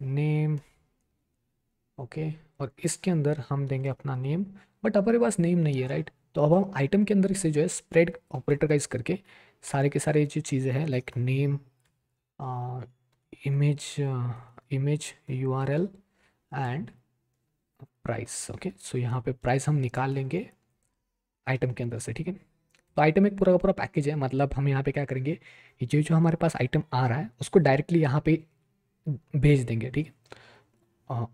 नेम, ओके। और इसके अंदर हम देंगे अपना नेम, बट हमारे पास नेम नहीं है, राइट। तो अब हम आइटम के अंदर से जो है स्प्रेड ऑपरेटर का यूज़ करके सारे के सारे जो चीज़ें हैं like name, image, image URL and price, okay. So यहाँ पे प्राइस हम निकाल लेंगे आइटम के अंदर से, ठीक है। तो आइटम एक पूरा का पूरा पैकेज है, मतलब हम यहाँ पे क्या करेंगे, ये जो हमारे पास आइटम आ रहा है उसको डायरेक्टली यहाँ पे भेज देंगे, ठीक है।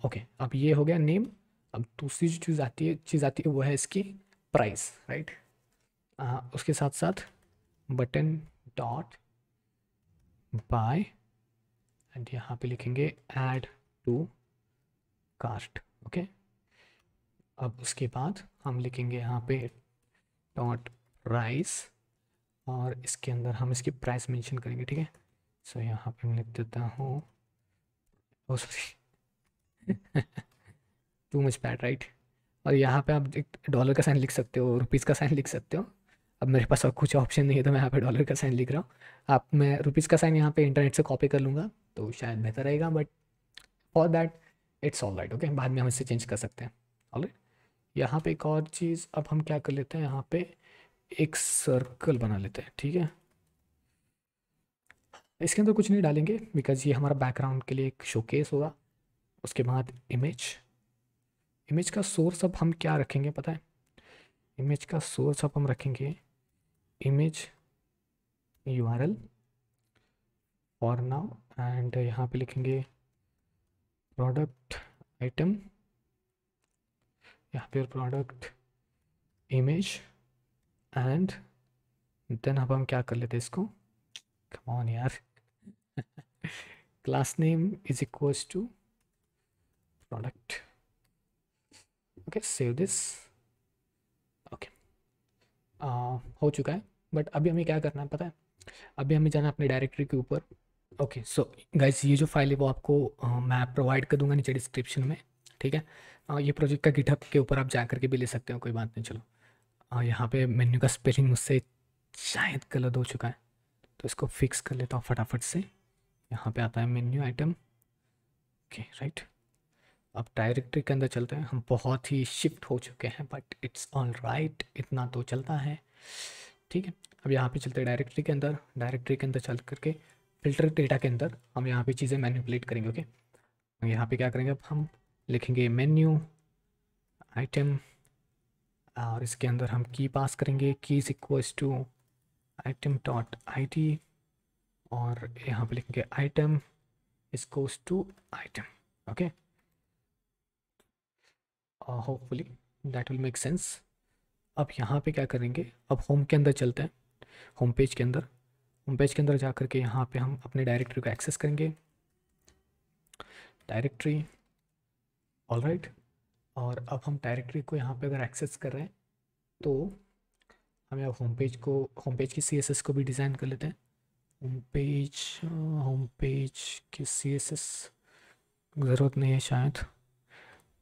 ओके, अब ये हो गया नेम। अब दूसरी जो चीज़ आती है वो है इसकी प्राइस, राइट। उसके साथ साथ बटन डॉट बाय एंड यहाँ पे लिखेंगे ऐड टू कार्ट, ओके। अब उसके बाद हम लिखेंगे यहाँ पे डॉट प्राइस और इसके अंदर हम इसकी प्राइस मेंशन करेंगे, ठीक है। सो यहाँ पे मैं लिख देता हूँ, oh sorry too much bad, right. और यहाँ पे आप एक डॉलर का साइन लिख सकते हो, रुपीज़ का साइन लिख सकते हो। अब मेरे पास और कुछ ऑप्शन नहीं है तो मैं यहाँ पे डॉलर का साइन लिख रहा हूँ। आप, मैं रुपीज़ का साइन यहाँ पे इंटरनेट से कॉपी कर लूँगा तो शायद बेहतर रहेगा, but for that it's all right, okay. बाद में हम इसे चेंज कर सकते हैं, ऑल राइट। यहाँ पे एक और चीज़ अब हम क्या कर लेते हैं, यहाँ पे एक सर्कल बना लेते हैं, ठीक है। इसके अंदर कुछ नहीं डालेंगे बिकॉज ये हमारा बैकग्राउंड के लिए एक शोकेस होगा। उसके बाद इमेज, इमेज का सोर्स अब हम क्या रखेंगे पता है, इमेज का सोर्स अब हम रखेंगे image URL for now and यहाँ पे लिखेंगे प्रोडक्ट आइटम, यहाँ पे प्रोडक्ट इमेज एंड देन अब हम क्या कर लेते हैं इसको, कम ऑन यार class name is equals to product, okay save this, okay. हो चुका है, बट अभी हमें क्या करना है पता है, अभी हमें जाना है अपने डायरेक्टरी के ऊपर, ओके। सो गाइस ये जो फाइल है वो आपको मैं प्रोवाइड कर दूंगा नीचे डिस्क्रिप्शन में, ठीक है। ये प्रोजेक्ट का गिटहब के ऊपर आप जा करके भी ले सकते हो, कोई बात नहीं। चलो यहाँ पे मेन्यू का स्पेलिंग मुझसे शायद गलत हो चुका है तो इसको फिक्स कर लेता हूँ फटाफट से। यहाँ पे आता है मेन्यू आइटम, ओके राइट। अब डायरेक्टरी के अंदर चलते हैं, हम बहुत ही शिफ्ट हो चुके हैं बट इट्स ऑल राइट, इतना तो चलता है, ठीक है। अब यहाँ पे चलते हैं डायरेक्टरी के अंदर, डायरेक्टरी के अंदर चल करके फिल्टर डेटा के अंदर हम यहाँ पे चीज़ें मैनिपुलेट करेंगे, ओके। यहाँ पे क्या करेंगे, अब हम लिखेंगे मेन्यू आइटम, और इसके अंदर हम की पास करेंगे, key is equals to item dot I D, और यहाँ पे लिखेंगे item is equals to item. Okay, hopefully that will make sense. अब यहाँ पे क्या करेंगे, अब होम के अंदर चलते हैं। होम पेज के अंदर, होम पेज के अंदर जा करके यहाँ पे हम अपने डायरेक्टरी को एक्सेस करेंगे, डायरेक्टरी, ऑलराइट। और अब हम डायरेक्टरी को यहाँ पे अगर एक्सेस कर रहे हैं तो हम यहाँ होम पेज की CSS को भी डिज़ाइन कर लेते हैं। होम पेज की CSS ज़रूरत नहीं है शायद।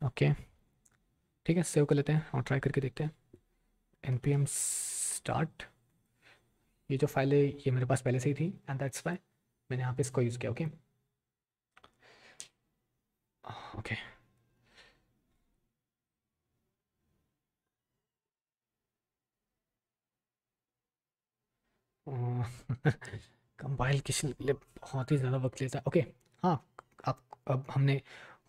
ओके ठीक है, सेव कर लेते हैं और ट्राई करके देखते हैं। npm start, ये जो फाइल है ये मेरे पास पहले से ही थी, एंड दैट्स वाई मैंने यहाँ पे इसको यूज़ किया। ओके ओके कंपाइल के लिए बहुत ही ज़्यादा वक्त लेता है। ओके हाँ, अब हमने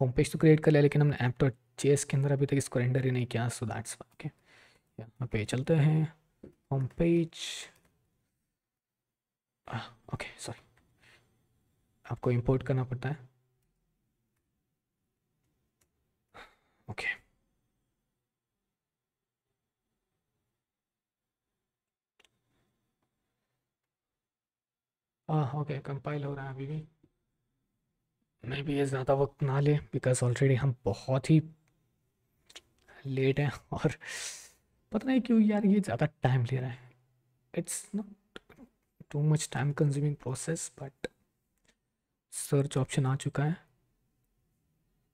होम पेज तो क्रिएट कर लिया, लेकिन हमने ऐप डॉट जेएस के अंदर अभी तक इसको रेंडर ही नहीं किया, सो दैट्स ओके। यहाँ पे चलते हैं होम पेज। ओके सॉरी, आपको इंपोर्ट करना पड़ता है। ओके ओके, कंपाइल हो रहा है अभी भी। मे भी ये ज़्यादा वक्त ना ले, बिकॉज ऑलरेडी हम बहुत ही लेट हैं, और पता नहीं क्यों यार ये ज़्यादा टाइम ले रहा है। It's not too much time consuming process, but search option आ चुका है।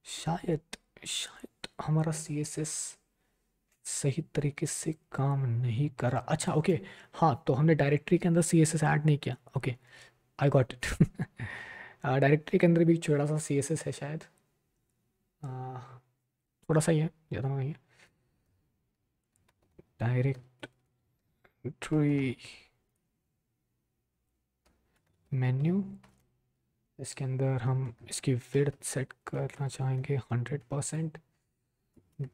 शायद शायद हमारा CSS सही तरीके से काम नहीं कर रहा। अच्छा ओके, हाँ तो हमने डायरेक्टरी के अंदर CSS ऐड नहीं किया। Okay I got it. Directory के अंदर भी छोटा सा CSS है शायद, थोड़ा सा ही है, ज़्यादा नहीं है। डायरेक्टरी मेन्यू, इसके अंदर हम इसकी विड्थ सेट करना चाहेंगे 100%।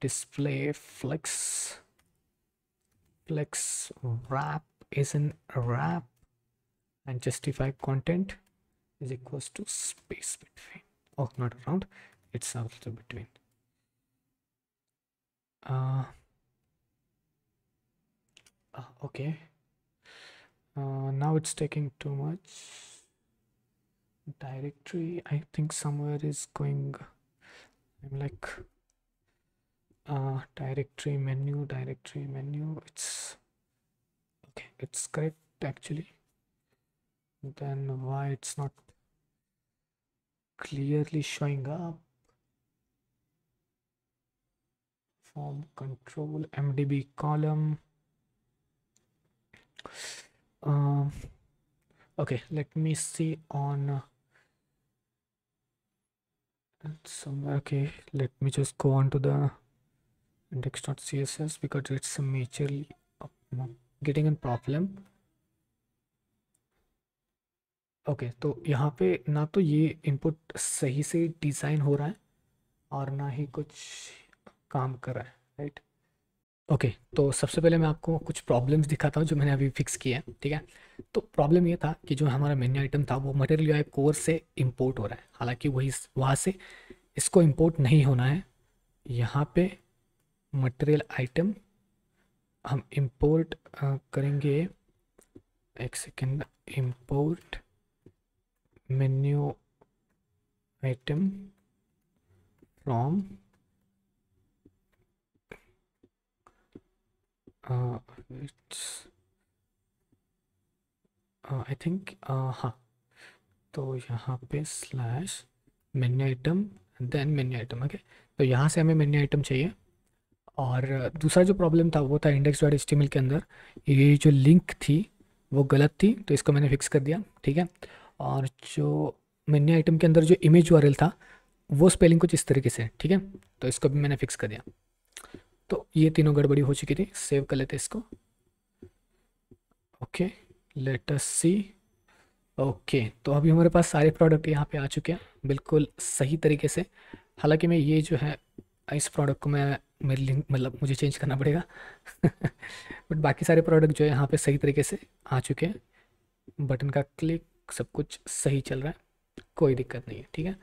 Display flex, flex wrap is in wrap, and justify content is equals to space between, oh not around, it's also between. uh, okay, now it's taking too much. Directory, I think somewhere is going, I'm like directory menu, it's okay, it's correct actually. Then why it's not clearly showing up? Form control MDB column. Okay, let me see on somewhere. Okay, let me just go on to the index.css because it's majorly getting a problem. Okay तो यहाँ पे ना तो ये input सही से design हो रहा है और ना ही कुछ काम कर रहा है, राइट। ओके तो सबसे पहले मैं आपको कुछ प्रॉब्लम्स दिखाता हूँ जो मैंने अभी फिक्स किए हैं, ठीक है। तो प्रॉब्लम ये था कि जो हमारा मेन्यू आइटम था वो मटेरियल यूआई कोर से इंपोर्ट हो रहा है, हालांकि वही वहाँ से इसको इंपोर्ट नहीं होना है। यहाँ पे मटेरियल आइटम हम इंपोर्ट करेंगे, एक second, import menu item from it's I think हाँ, तो यहाँ पे slash menu item then menu item. Okay तो यहाँ से हमें मेन्यू आइटम चाहिए। और दूसरा जो प्रॉब्लम था वो था index.html के अंदर ये जो लिंक थी वो गलत थी, तो इसको मैंने फिक्स कर दिया, ठीक है। और जो मेन्यू आइटम के अंदर जो इमेज URL था वो स्पेलिंग कुछ इस तरीके से, ठीक है, तो इसको भी मैंने फिक्स कर दिया। तो ये तीनों गड़बड़ी हो चुकी थी, सेव कर लेते इसको। ओके लेट अस सी। ओके तो अभी हमारे पास सारे प्रोडक्ट यहाँ पे आ चुके हैं बिल्कुल सही तरीके से। हालांकि मैं ये जो है इस प्रोडक्ट को मैं मेरे लिंक मतलब मुझे चेंज करना पड़ेगा बट बाकी सारे प्रोडक्ट जो है यहाँ पे सही तरीके से आ चुके हैं। बटन का क्लिक, सब कुछ सही चल रहा है, कोई दिक्कत नहीं है, ठीक है।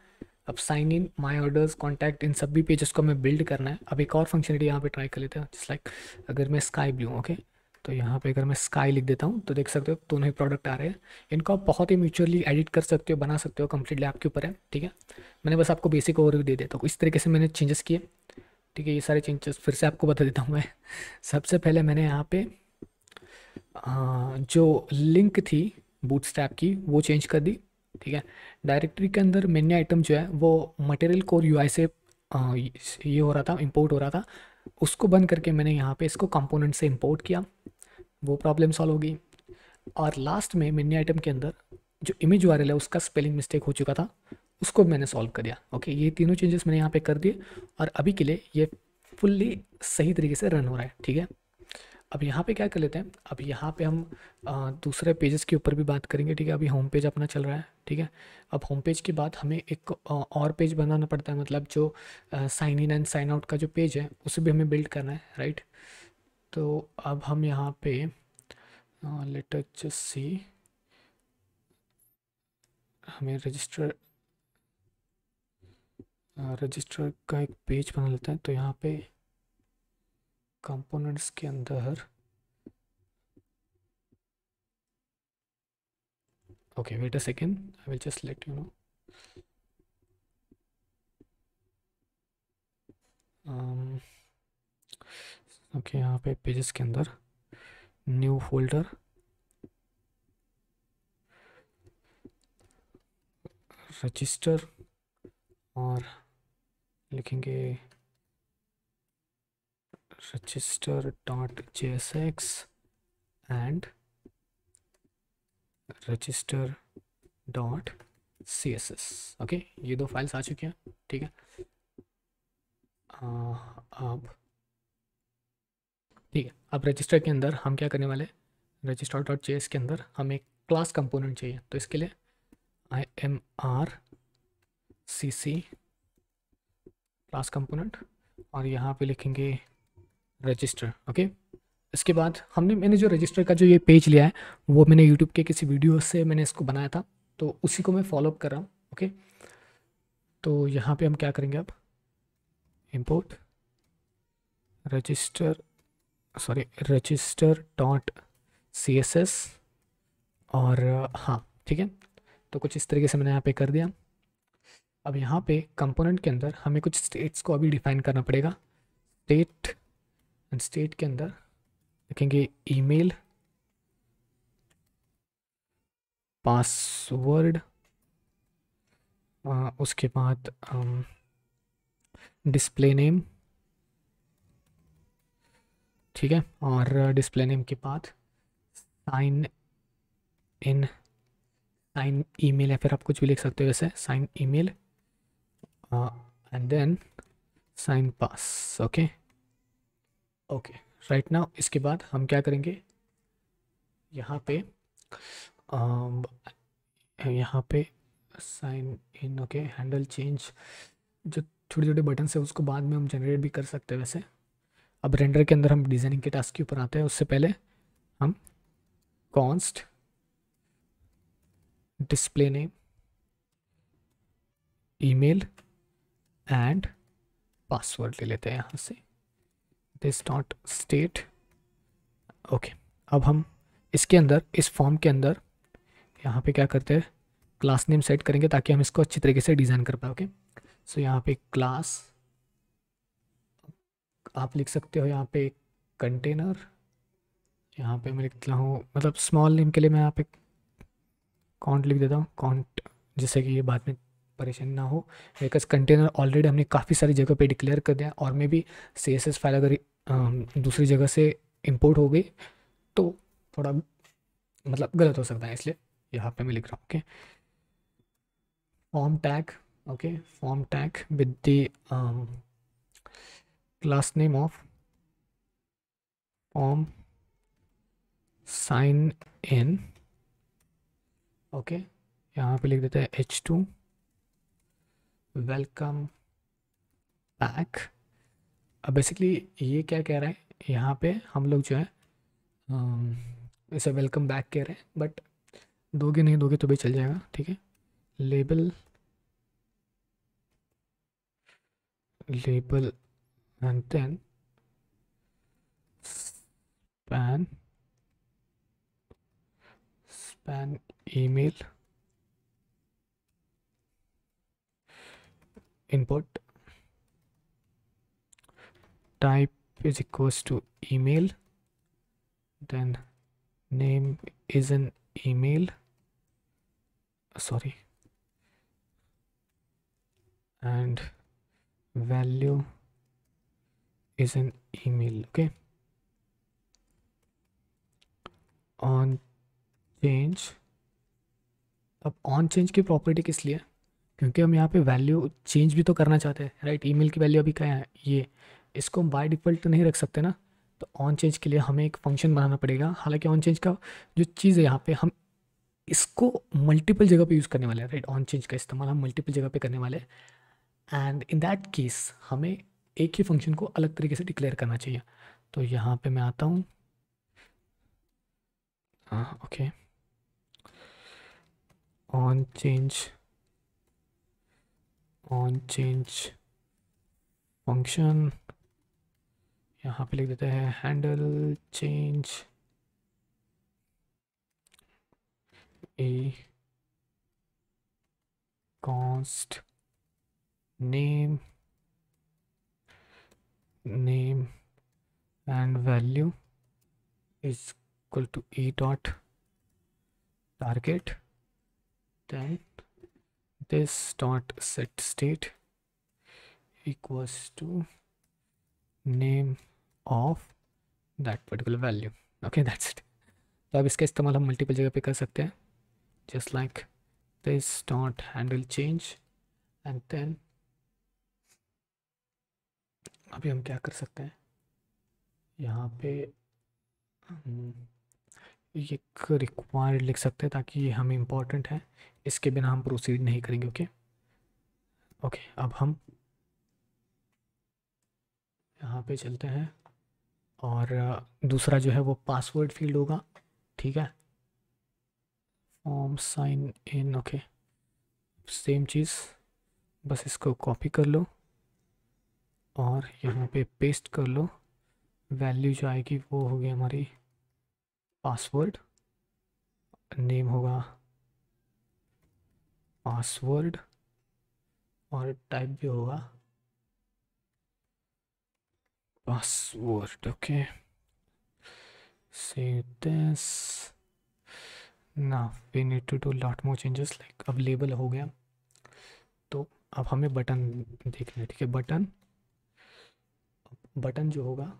अब sign in, my orders, contact, इन सभी पेजेस को हमें बिल्ड करना है। अब एक और फंक्शनलिटी यहाँ पे ट्राई कर लेते हैं, जस्ट लाइक अगर मैं स्काई ब्लू, ओके, तो यहाँ पे अगर मैं स्काई लिख देता हूँ तो देख सकते हो दोनों ही प्रोडक्ट आ रहे हैं। इनको आप बहुत ही म्यूचुअली एडिट कर सकते हो, बना सकते हो, कंप्लीटली आपके ऊपर है, ठीक है। मैंने बस आपको बेसिक ओवरव्यू दे देता हूँ, इस तरीके से मैंने चेंजेस किए, ठीक है। ये सारे चेंजेस फिर से आपको बता देता हूँ मैं। सबसे पहले मैंने यहाँ पे जो लिंक थी बूटस्ट्रैप की वो चेंज कर दी, ठीक है। डायरेक्टरी के अंदर मेन्यू आइटम जो है वो मटेरियल कोर यूआई से ये हो रहा था, इंपोर्ट हो रहा था, उसको बंद करके मैंने यहाँ पे इसको कंपोनेंट से इंपोर्ट किया, वो प्रॉब्लम सॉल्व हो गई। और लास्ट में मेन्यू आइटम के अंदर जो इमेज यूआरएल है उसका स्पेलिंग मिस्टेक हो चुका था, उसको भी मैंने सॉल्व कर दिया, ओके। ये तीनों चेंजेस मैंने यहाँ पे कर दिए और अभी के लिए ये फुल्ली सही तरीके से रन हो रहा है, ठीक है। अब यहाँ पे क्या कर लेते हैं, अब यहाँ पे हम दूसरे पेजेस के ऊपर भी बात करेंगे, ठीक है। अभी होम पेज अपना चल रहा है, ठीक है। अब होम पेज के बाद हमें एक और पेज बनाना पड़ता है, मतलब जो sign in and sign out का जो पेज है उसे भी हमें बिल्ड करना है, राइट। तो अब हम यहाँ पे लेट अस जस्ट सी, हमें रजिस्टर का एक पेज बना लेते हैं। तो यहाँ पे कंपोनेंट्स के अंदर, okay wait a second, I will just let you know. Okay यहाँ पे पेजेस के अंदर न्यू फोल्डर, रजिस्टर, और लिखेंगे register dot JSX and register dot CSS, okay. ये दो फाइल्स आ चुकी हैं, ठीक है। अब ठीक है, अब रजिस्टर के अंदर हम क्या करने वाले, रजिस्टर डॉट JS के अंदर हमें एक क्लास कंपोनेंट चाहिए, तो इसके लिए IMR CC क्लास कंपोनेंट, और यहाँ पे लिखेंगे रजिस्टर, ओके। इसके बाद मैंने जो रजिस्टर का जो ये पेज लिया है वो मैंने यूट्यूब के किसी वीडियो से मैंने इसको बनाया था, तो उसी को मैं फॉलो अप कर रहा हूँ, ओके। तो यहाँ पे हम क्या करेंगे, अब import register, sorry register dot CSS, और हाँ ठीक है, तो कुछ इस तरीके से मैंने यहाँ पे कर दिया। अब यहाँ पे कंपोनेंट के अंदर हमें कुछ स्टेट्स को अभी डिफाइन करना पड़ेगा। स्टेट, एंड स्टेट के अंदर लिखेंगे ईमेल, पासवर्ड, उसके बाद डिस्प्ले नेम, ठीक है। और डिस्प्ले नेम के बाद साइन इन, साइन ईमेल, या फिर आप कुछ भी लिख सकते हो वैसे, sign email, and then sign pass, okay okay. Right now इसके बाद हम क्या करेंगे, यहाँ पे यहाँ पे sign in, okay, handle change, जो छोटे छोटे बटन है उसको बाद में हम जनरेट भी कर सकते हैं वैसे। अब रेंडर के अंदर हम डिज़ाइनिंग के टास्क के ऊपर आते हैं, उससे पहले हम const display name, email and password ले लेते हैं यहाँ से, दिस डॉट स्टेट, ओके। अब हम इसके अंदर, इस फॉर्म के अंदर यहाँ पे क्या करते हैं, क्लास नेम सेट करेंगे ताकि हम इसको अच्छी तरीके से डिज़ाइन कर पाए, ओके। सो यहाँ पे क्लास आप लिख सकते हो, यहाँ पे कंटेनर, यहाँ पे मैं लिखता हूँ, मतलब स्मॉल नेम के लिए मैं यहाँ पे कॉन्ट लिख देता हूँ, कॉन्ट, जिससे कि ये बाद में परेशानी ना हो। बिकॉज कंटेनर ऑलरेडी हमने काफ़ी सारी जगह पे डिक्लेयर कर दिया, और मे भी CSS फाइल अगर दूसरी जगह से इंपोर्ट हो गई तो थोड़ा मतलब गलत हो सकता है, इसलिए यहाँ पे मैं लिख रहा हूँ, okay. Form tag, okay, form tag with the class name of form sign in, okay. यहाँ पे लिख देते हैं H2 वेलकम बैक। अब बेसिकली ये क्या कह रहा है, यहाँ पे हम लोग जो है इसे वेलकम बैक कह रहे हैं, बट दोगे नहीं दोगे तो भी चल जाएगा, ठीक है। Label, label and then span, span email input type is equals to email, then name is an email, sorry, and value is an email, okay। on change, अब ऑन चेंज की प्रॉपर्टी किस लिए, क्योंकि हम यहाँ पे वैल्यू चेंज भी तो करना चाहते हैं, राइट। ईमेल की वैल्यू अभी क्या है ये, इसको हम बाय डिफ़ॉल्ट तो नहीं रख सकते ना, तो ऑन चेंज के लिए हमें एक फंक्शन बनाना पड़ेगा। हालांकि ऑन चेंज का जो चीज़ है यहाँ पे, हम इसको मल्टीपल जगह पे यूज़ करने वाले हैं, राइट। ऑन चेंज का इस्तेमाल हम मल्टीपल जगह पे करने वाले हैं, एंड इन दैट केस हमें एक ही फंक्शन को अलग तरीके से डिक्लेयर करना चाहिए। तो यहाँ पे मैं आता हूँ, हाँ okay, on change, on change function, यहाँ पे लिख देते हैं handle change A const name, name and value is equal to e dot target, then this dot set state equals to name of that particular value, okay that's it। तो अब इसका इस्तेमाल हम मल्टीपल जगह पे कर सकते हैं, just like this dot handle change, and then अभी हम क्या कर सकते हैं यहाँ पे, हम ये एक रिक्वायर्ड लिख सकते हैं ताकि ये हमें इम्पोर्टेंट है, इसके बिना हम प्रोसीड नहीं करेंगे, ओके ओके। अब हम यहाँ पे चलते हैं, और दूसरा जो है वो पासवर्ड फील्ड होगा, ठीक है। Form sign in, okay, same चीज़, बस इसको कॉपी कर लो और यहाँ पे पेस्ट कर लो। वैल्यू जो आएगी वो होगी हमारी पासवर्ड, नेम होगा पासवर्ड, और टाइप भी होगा password, okay. save this, now we need to do lot more changes, like अब लेबल हो गया, तो अब हमें बटन देखना है, ठीक है। बटन, बटन जो होगा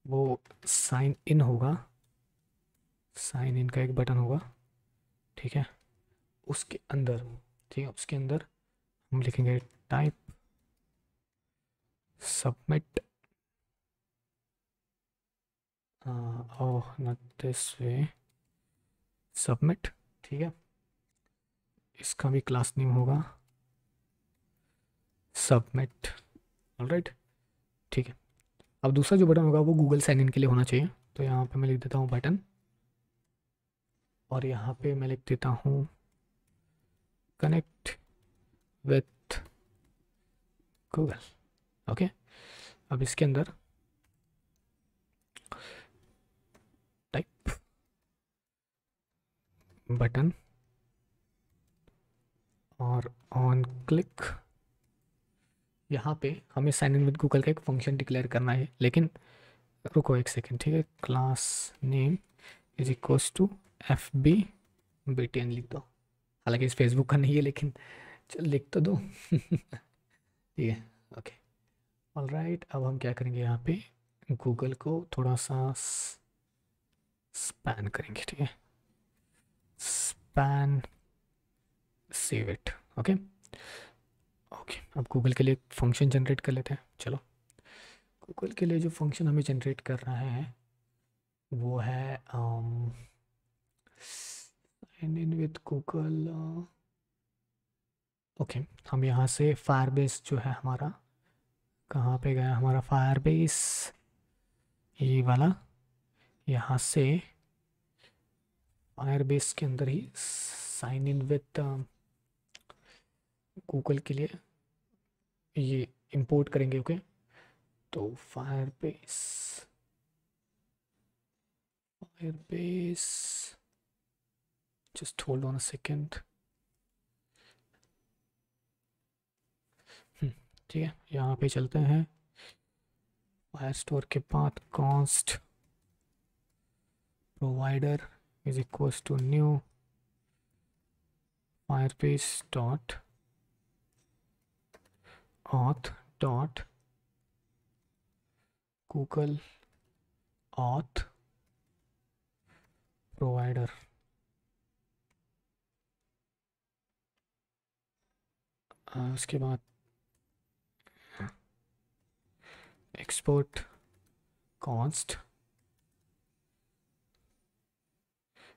वो साइन इन होगा, साइन इन का एक बटन होगा, ठीक है। उसके अंदर, ठीक है, उसके अंदर हम लिखेंगे type submit, not this way, submit, ठीक है। इसका भी क्लास नेम होगा सबमिट, ऑलराइट, ठीक है। अब दूसरा जो बटन होगा वो गूगल साइन इन के लिए होना चाहिए, तो यहाँ पे मैं लिख देता हूँ बटन, और यहाँ पे मैं लिख देता हूँ कनेक्ट विथ गूगल, ओके। अब इसके अंदर टाइप बटन, और ऑन क्लिक, यहाँ पे हमें साइन इन विद गूगल का एक फंक्शन डिक्लेयर करना है, लेकिन रुको एक सेकेंड, ठीक है। Class name is equals to F B BTN लिख दो, हालांकि इस फेसबुक का नहीं है, लेकिन चल लिख तो दो ठीक है, ओके ऑलराइट। अब हम क्या करेंगे, यहाँ पे गूगल को थोड़ा सा स्पैन करेंगे, ठीक है, span, save it, okay okay. अब गूगल के लिए फंक्शन जनरेट कर लेते हैं, चलो। गूगल के लिए जो फंक्शन हमें जनरेट करना है वो है sign in with Google, okay. हम यहाँ से फायरबेस जो है हमारा कहाँ पे गया हमारा फायरबेस, ये वाला, यहाँ से फायरबेस के अंदर ही साइन इन विद गूगल के लिए ये इंपोर्ट करेंगे। ओके, तो Firebase, Firebase, just hold on a second. ठीक है, यहाँ पे चलते हैं। फायर स्टोर के बाद const provider is equals to new Firebase dot auth dot Google auth provider. उसके बाद export const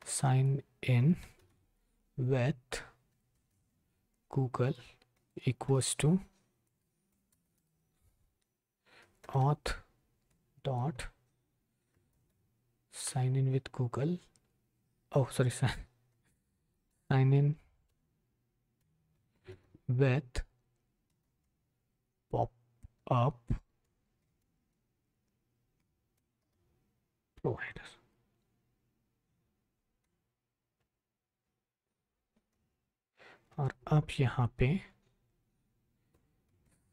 sign in with Google equals to auth dot sign in with Google, oh sorry, sign in with pop up provider. और अब यहाँ पे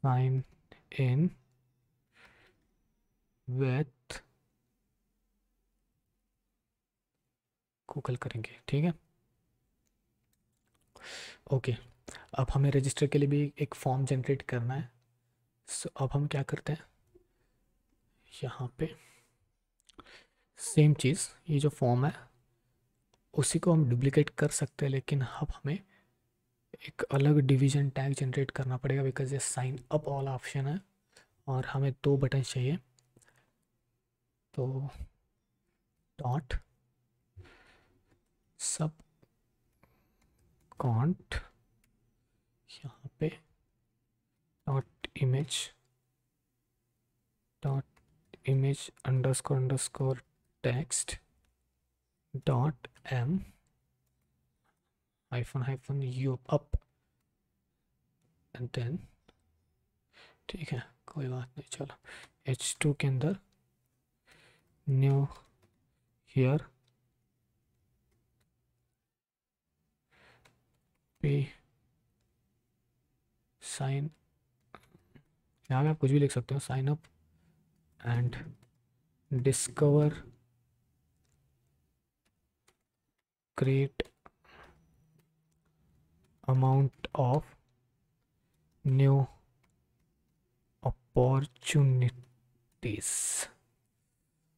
sign in with Google करेंगे। ठीक है, okay. अब हमें रजिस्टर के लिए भी एक फॉर्म जनरेट करना है। सो अब हम क्या करते हैं, यहाँ पे सेम चीज़, ये जो फॉर्म है उसी को हम डुप्लीकेट कर सकते हैं, लेकिन अब हमें एक अलग डिवीजन टैग जनरेट करना पड़ेगा, बिकॉज ये साइन अप वाला ऑप्शन है और हमें 2 बटन चाहिए। तो डॉट सब कॉन्ट, यहाँ पे dot image underscore text dot M hyphen U up and then, ठीक है कोई बात नहीं, चलो H2 के अंदर न्यू हियर पे साइन, यहाँ पे आप कुछ भी लिख सकते हो, sign up and discover great amount of new opportunities.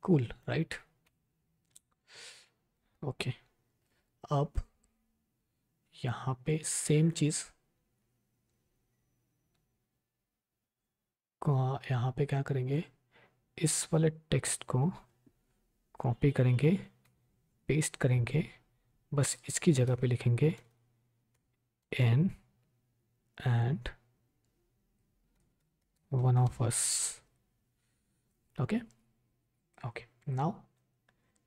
Cool right, okay. अब यहाँ पे सेम चीज़ को यहाँ पे क्या करेंगे, इस वाले टेक्स्ट को कॉपी करेंगे, पेस्ट करेंगे, बस इसकी जगह पे लिखेंगे N and one of us. Okay okay, now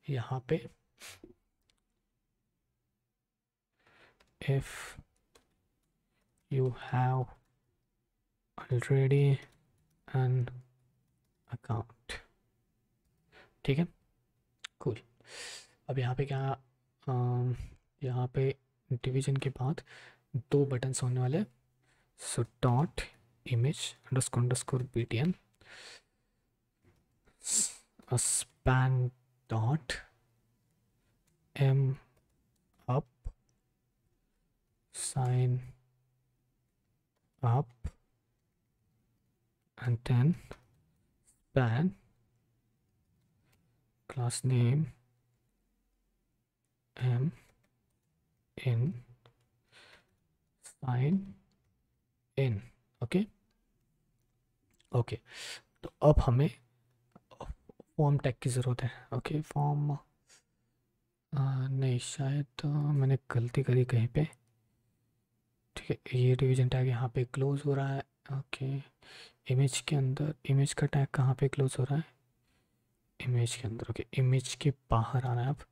यहाँ पे if you have already an account, ठीक है कूल। अब यहाँ पे क्या, यहाँ पे डिवीजन के बाद 2 बटन्स होने वाले, so dot image underscore btn span dot m up sign up and then span class name m in sign in। Okay okay, तो अब हमें फॉर्म टैग की ज़रूरत है। ओके फॉर्म, नहीं शायद मैंने गलती करी कहीं पे। ठीक है, ये डिवीजन टैग यहाँ पे क्लोज हो रहा है। ओके इमेज के अंदर, इमेज का टैग कहाँ पे क्लोज हो रहा है? इमेज के अंदर, ओके, इमेज के बाहर आना है अब।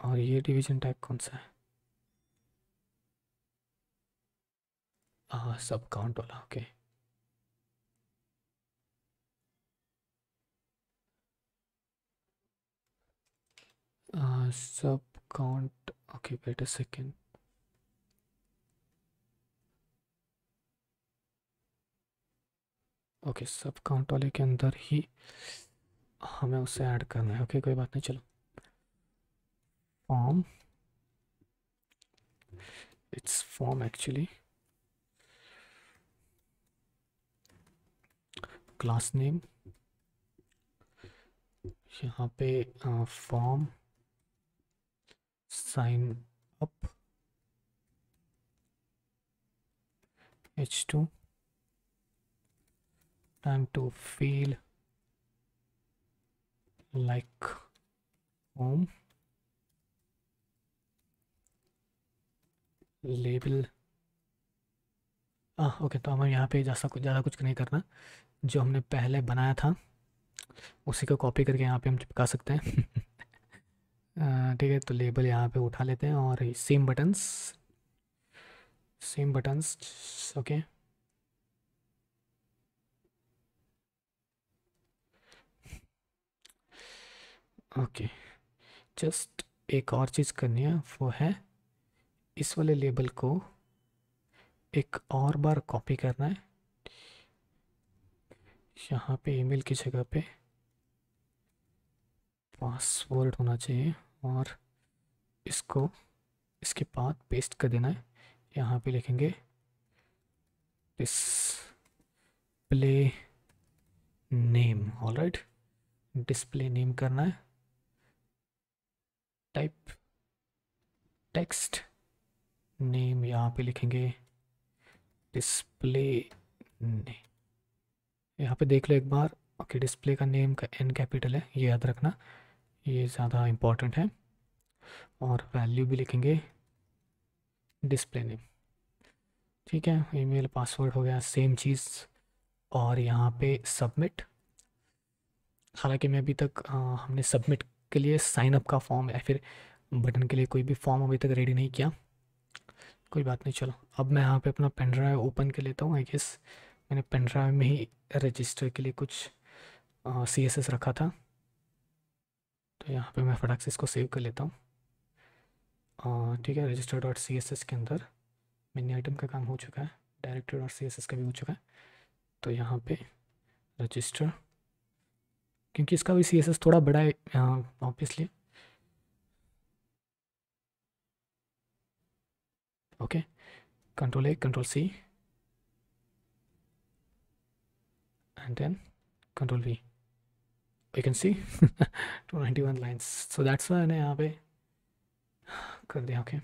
और ये डिवीजन टैग कौन सा है? हाँ, सब काउंट वाला, okay. Sub count, okay, wait a second. Okay, sub count वाले के अंदर ही हमें उसे ऐड करना है, ओके, कोई बात नहीं, चलो। Form, it's form actually, class name, यहाँ पे form sign up h2 time to feel like home, label. Okay, तो हमें यहाँ पे जैसा कुछ ज़्यादा कुछ नहीं करना, जो हमने पहले बनाया था उसी को कॉपी करके यहाँ पे हम चिपका सकते हैं। ठीक है, तो लेबल यहाँ पे उठा लेते हैं और same buttons, same buttons, okay. Okay, just एक और चीज़ करनी है, वो है इस वाले लेबल को एक और बार कॉपी करना है, यहाँ पे ईमेल की जगह पे पासवर्ड होना चाहिए, और इसको इसके बाद पेस्ट कर देना है। यहाँ पे लिखेंगे display name, alright, display name करना है, टाइप टेक्स्ट नेम, यहाँ पे लिखेंगे डिस्प्ले नेम, यहाँ पे देख लो एक बार, ओके, डिस्प्ले का नेम का एन कैपिटल है, ये याद रखना, ये ज़्यादा इम्पोर्टेंट है। और वैल्यू भी लिखेंगे डिस्प्ले नेम, ठीक है। ईमेल पासवर्ड हो गया, सेम चीज़। और यहाँ पे सबमिट, हालांकि मैं अभी तक हमने सबमिट के लिए साइन अप का फॉर्म या फिर बटन के लिए कोई भी फॉर्म अभी तक रेडी नहीं किया, कोई बात नहीं, चलो। अब मैं यहाँ पे अपना पेन ड्राइव ओपन कर लेता हूँ, आई गेस मैंने पेन ड्राइव में ही रजिस्टर के लिए कुछ CSS रखा था, तो यहाँ पे मैं फटाक से इसको सेव कर लेता हूँ। ठीक है, रजिस्टर डॉट CSS के अंदर मिनी आइटम का काम हो चुका है, डायरेक्टरी डॉट CSS का भी हो चुका है, तो यहाँ पे रजिस्टर, क्योंकि इसका भी CSS थोड़ा बड़ा है obviously, okay, Control A, Control C, and then Control V. You can see 291 lines. So that's why मैंने यहाँ पे कर दिया, okay.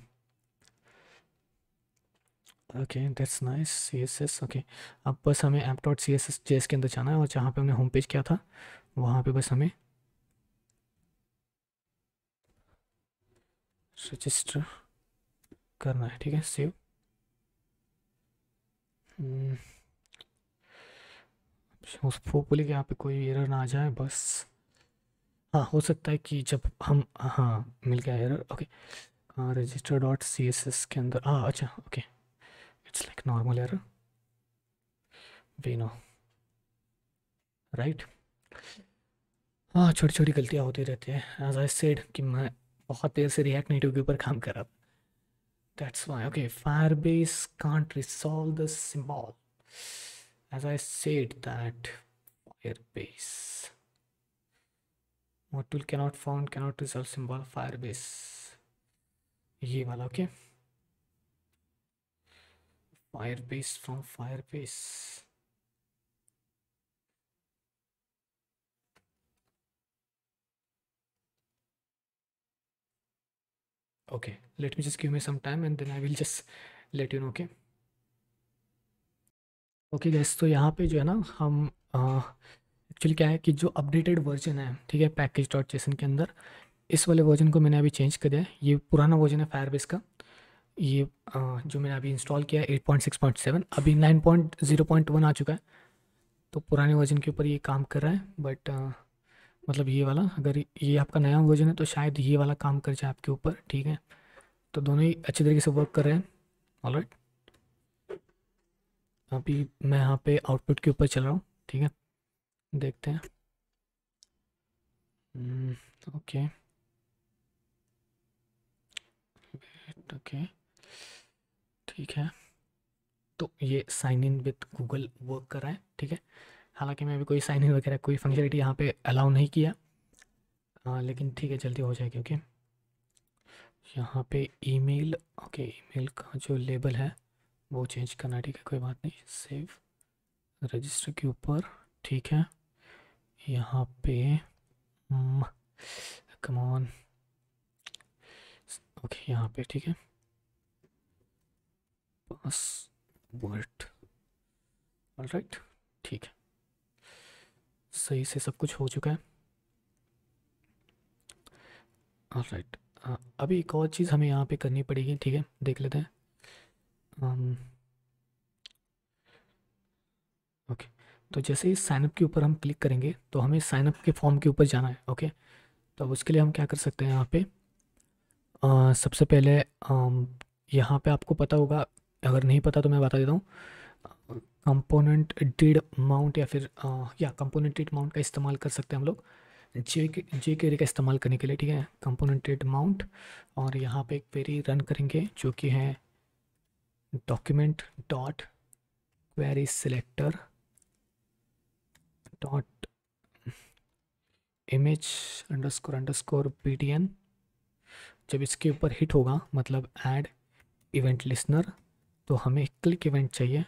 Okay, that's nice, CSS, okay. अब बस हमें app डॉट CSS JS के अंदर जाना है, और जहाँ पे हमने होम पेज किया था वहाँ पे बस हमें रजिस्टर करना है, ठीक है, सेव। होपफुली कि यहाँ पे कोई एरर ना आ जाए बस। हाँ, हो सकता है कि जब हम, हाँ, मिल गया error, okay. Register dot CSS के अंदर, अच्छा, okay, it's like normal error, we know, right. हाँ, छोटी छोटी गलतियाँ होती रहती हैं, एज आई सेड कि मैं बहुत देर से रिएक्ट नेटिव के ऊपर काम कर रहा था, that's why. Okay, Firebase can't resolve the symbol, as I said that Firebase module cannot resolve symbol Firebase, ये वाला, okay, Firebase from Firebase, okay, let me just give me some time and then I will just let you know, okay। Okay gas, तो यहाँ पे जो है ना, हम actually क्या है कि जो अपडेटेड वर्जन है, ठीक है, पैकेज डॉट जेसन के अंदर, इस वाले वर्जन को मैंने अभी चेंज कर दिया है, ये पुराना वर्जन है फायरबेस का, ये जो मैंने अभी इंस्टॉल किया है 8.6.7, अभी 9.0.1 आ चुका है, तो पुराने वर्जन के ऊपर ये काम कर रहा है, बट मतलब ये वाला, अगर ये आपका नया वर्जन है तो शायद ये वाला काम कर जाए आपके ऊपर, ठीक है। तो दोनों ही अच्छी तरीके से वर्क कर रहे हैं। ऑलराइट, अभी मैं यहाँ पे आउटपुट के ऊपर चल रहा हूँ, ठीक है, देखते हैं। ओके ओके, ठीक है। तो ये sign in with Google work कर रहा है, ठीक है। हालांकि मैं अभी कोई साइन इन वगैरह कोई फंक्शनलिटी यहाँ पे अलाउ नहीं किया, लेकिन ठीक है, जल्दी हो जाएगी। ओके, यहाँ पे ईमेल, ओके, ईमेल का जो लेबल है वो चेंज करना है, ठीक है, कोई बात नहीं। सेव रजिस्टर के ऊपर, ठीक है। यहाँ पे कम ऑन, ओके, यहाँ पे ठीक है, पासवर्ड, ऑलराइट, ठीक है, सही से सब कुछ हो चुका है। ऑलराइट, अभी एक और चीज़ हमें यहाँ पे करनी पड़ेगी, ठीक है, देख लेते हैं। ओके, तो जैसे ही साइनअप के ऊपर हम क्लिक करेंगे तो हमें साइनअप के फॉर्म के ऊपर जाना है। ओके, तो अब उसके लिए हम क्या कर सकते हैं, यहाँ पे सबसे पहले यहाँ पे आपको पता होगा, अगर नहीं पता तो मैं बता देता हूँ। कंपोनेंट डिड माउंट या फिर या कंपोनेंट डिड माउंट का इस्तेमाल कर सकते हैं हम लोग, जे क्वेरी का इस्तेमाल करने के लिए, ठीक है। कंपोनेंट डिड माउंट, और यहाँ पे एक क्वेरी रन करेंगे जो कि है document dot query selector dot image underscore underscore btn। जब इसके ऊपर हिट होगा, मतलब ऐड इवेंट लिसनर, तो हमें क्लिक इवेंट चाहिए।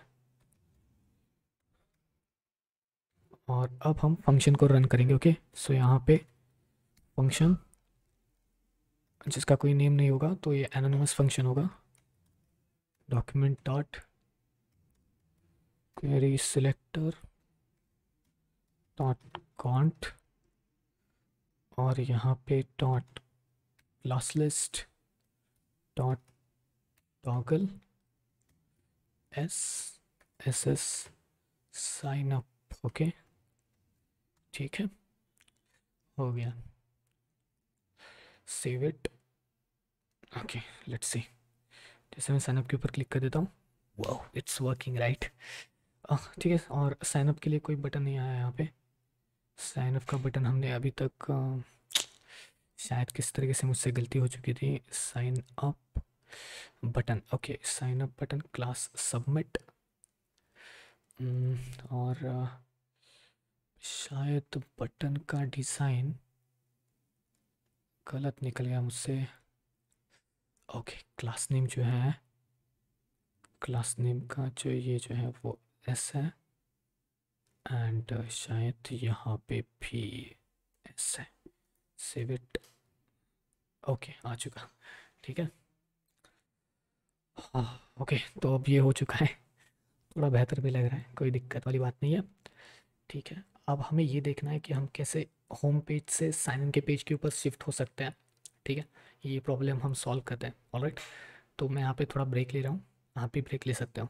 और अब हम फंक्शन को रन करेंगे। ओके, सो यहाँ पे फंक्शन जिसका कोई नेम नहीं होगा तो ये एनोनिमस फंक्शन होगा, document dot query selector dot cont, और यहाँ पे dot class list dot toggle S S S sign up. Okay, ठीक है, हो गया, save it. Okay, let's see, जैसे मैं साइन अप के ऊपर क्लिक कर देता हूँ, वाओ, इट्स वर्किंग राइट। ठीक है, और साइन अप के लिए कोई बटन नहीं आया यहाँ पे। साइन अप का बटन हमने अभी तक शायद किस तरीके से मुझसे गलती हो चुकी थी, sign up button, okay, sign up button class submit, और शायद बटन का डिज़ाइन गलत निकल गया मुझसे। ओके, क्लास नेम जो है, क्लास नेम का जो ये जो है वो एस है, एंड शायद यहाँ पे भी एस है। Save it. ओके, आ चुका, ठीक है। हाँ, ओके, तो अब ये हो चुका है, थोड़ा बेहतर भी लग रहा है, कोई दिक्कत वाली बात नहीं है, ठीक है। अब हमें ये देखना है कि हम कैसे होम पेज से साइन इन के पेज के ऊपर शिफ्ट हो सकते हैं, ठीक है। ये प्रॉब्लम हम सॉल्व करते हैं। ऑलराइट, तो मैं यहाँ पे थोड़ा ब्रेक ले रहा हूँ, आप भी ब्रेक ले सकते हो।